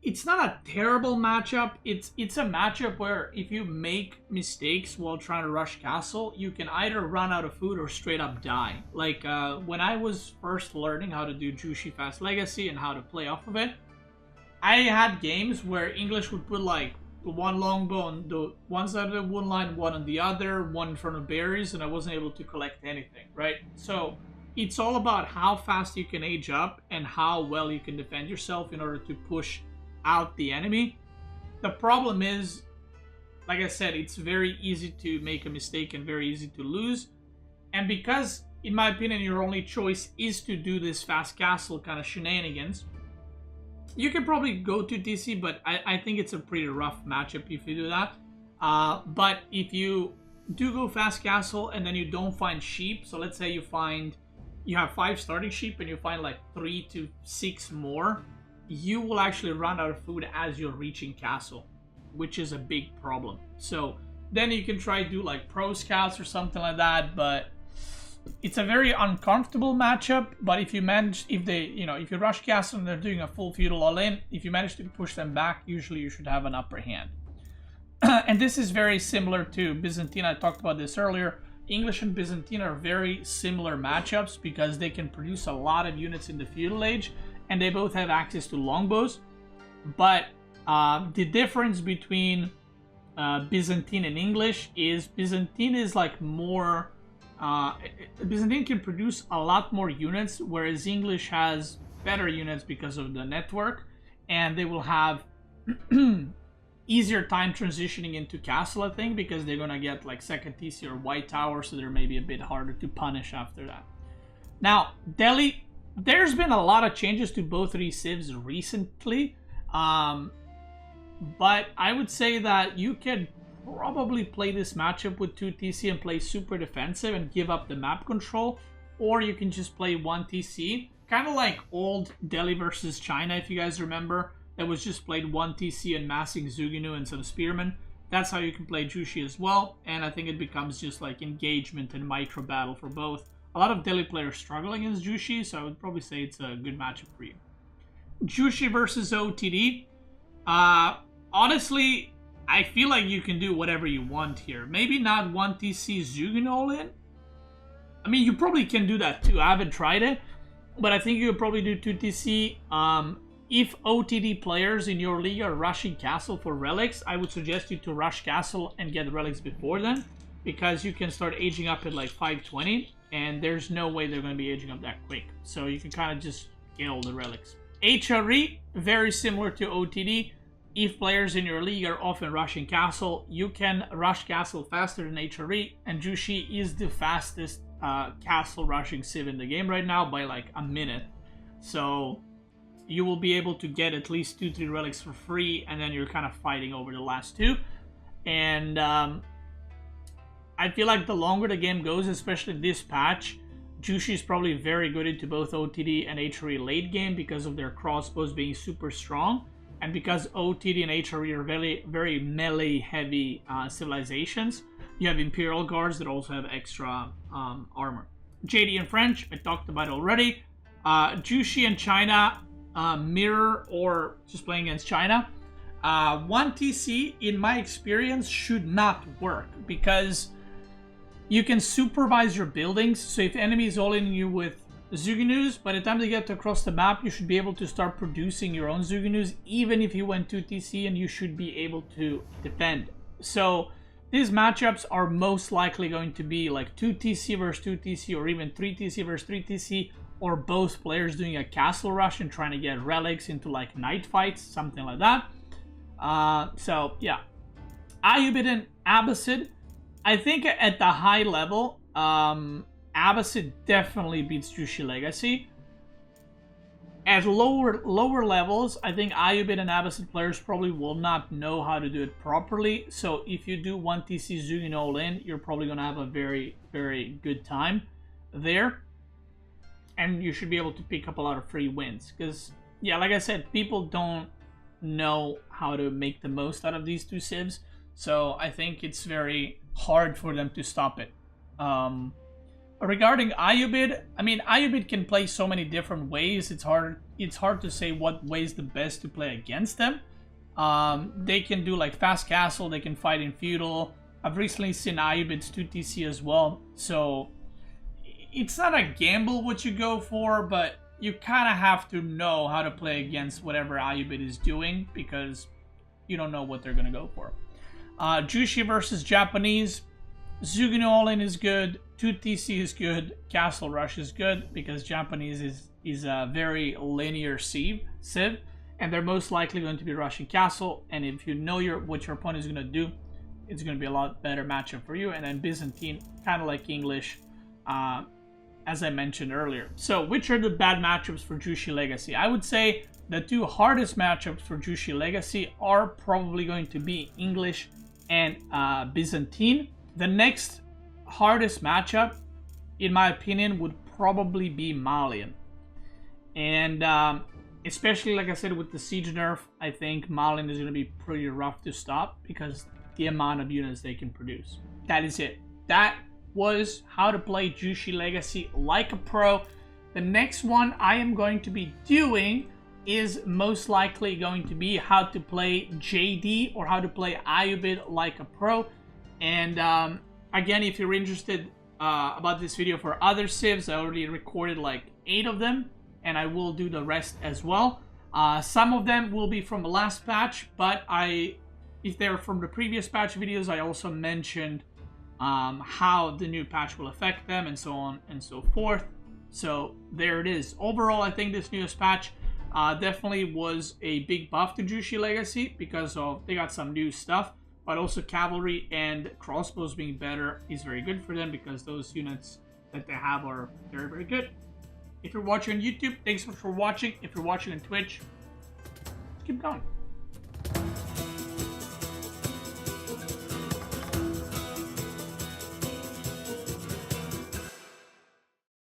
it's not a terrible matchup. It's a matchup where if you make mistakes while trying to rush castle, you can either run out of food or straight up die. Like when I was first learning how to do Zhu Xi Fast Legacy and how to play off of it, I had games where English would put like one longbow on the one side of the wood line, one on the other, one in front of berries, and I wasn't able to collect anything, right? So it's all about how fast you can age up and how well you can defend yourself in order to push out the enemy. The problem is, like I said, it's very easy to make a mistake and very easy to lose. And because, in my opinion, your only choice is to do this fast castle kind of shenanigans, you can probably go to TC, but I think it's a pretty rough matchup if you do that. But if you do go fast castle and then you don't find sheep, so let's say you have 5 starting sheep and you find like 3 to 6 more, you will actually run out of food as you're reaching castle, which is a big problem. So then you can try to do like pro scouts or something like that, but it's a very uncomfortable matchup. But if you manage, if you rush castle and they're doing a full feudal all in, if you manage to push them back, usually you should have an upper hand. And this is very similar to Byzantine. I talked about this earlier. English and Byzantine are very similar matchups because they can produce a lot of units in the feudal age, and they both have access to longbows. But the difference between Byzantine and English is Byzantine is like more... Byzantine can produce a lot more units, whereas English has better units because of the network, and they will have easier time transitioning into castle, I think, because they're gonna get like second TC or white tower, so they're maybe a bit harder to punish after that. Now, Delhi, there's been a lot of changes to both of these civs recently, but I would say that you can probably play this matchup with 2 TC and play super defensive and give up the map control, or you can just play 1 TC, kind of like old Delhi versus China, if you guys remember. That was just played 1 TC and massing Zuginu and some spearmen. That's how you can play Zhu Xi as well, and I think it becomes just like engagement and micro battle for both. A lot of Delhi players struggle against Zhu Xi, so I would probably say it's a good matchup for you. Zhu Xi versus OTD. Honestly, I feel like you can do whatever you want here. Maybe not 1 TC Zuginu all in. I mean, you probably can do that too. I haven't tried it, but I think you could probably do 2 TC. If OTD players in your league are rushing castle for relics, I would suggest you to rush castle and get relics before then, because you can start aging up at like 520, and there's no way they're going to be aging up that quick. So you can kind of just get all the relics. HRE, very similar to OTD. If players in your league are often rushing castle, you can rush castle faster than HRE, and Zhu Xi is the fastest castle rushing civ in the game right now by like a minute. So you will be able to get at least 2-3 relics for free, and then you're kind of fighting over the last 2. And I feel like the longer the game goes, especially this patch, Zhu Xi is probably very good into both OTD and HRE late game because of their crossbows being super strong, and because OTD and HRE are very, very melee heavy civilizations. You have Imperial Guards that also have extra armor. JD and French, I talked about already. Zhu Xi and China, mirror or just playing against China. 1 TC, in my experience, should not work because you can supervise your buildings. So if enemies all in you with Zuginus, by the time they get across the map, you should be able to start producing your own Zuginus, even if you went 2 TC, and you should be able to defend. So these matchups are most likely going to be like 2 TC versus 2 TC, or even 3 TC versus 3 TC, or both players doing a castle rush and trying to get relics into like night fights, something like that. So yeah, Ayyubid and Abbasid. I think at the high level, Abbasid definitely beats Zhu Xi Legacy. At lower levels, I think Ayyubid and Abbasid players probably will not know how to do it properly. So if you do 1 TC Zugin all in, you're probably going to have a very, very good time there. And you should be able to pick up a lot of free wins. Because, yeah, like I said, people don't know how to make the most out of these 2 civs. So I think it's very hard for them to stop it. Regarding Ayyubid, I mean, Ayyubid can play so many different ways. It's hard to say what way is the best to play against them. They can do like fast castle, they can fight in feudal. I've recently seen Ayyubid's 2 TC as well. So it's not a gamble what you go for, but you kind of have to know how to play against whatever Ayyubid is doing, because you don't know what they're going to go for. Zhu Xi versus Japanese. Zugino All-In is good. 2TC is good. Castle Rush is good because Japanese is a very linear civ, and they're most likely going to be rushing castle. And if you know what your opponent is going to do, it's going to be a lot better matchup for you. And then Byzantine, kind of like English, as I mentioned earlier. So which are the bad matchups for Zhu Xi Legacy? I would say the two hardest matchups for Zhu Xi Legacy are probably going to be English and Byzantine. The next hardest matchup, in my opinion, would probably be Malian. And especially, like I said, with the siege nerf, I think Malian is going to be pretty rough to stop because the amount of units they can produce. That is it. That was how to play Zhu Xi Legacy like a pro. The next one I am going to be doing is most likely going to be how to play JD or how to play Ayubid like a pro. And again, if you're interested about this video for other civs, I already recorded like 8 of them, and I will do the rest as well. Some of them will be from the last patch, but if they're from the previous patch videos, I also mentioned how the new patch will affect them and so on and so forth. So there it is. Overall, I think this newest patch definitely was a big buff to Zhu Xi Legacy because they got some new stuff. But also cavalry and crossbows being better is very good for them because those units that they have are very, very good. If you're watching on YouTube, thanks so much for watching. If you're watching on Twitch, keep going.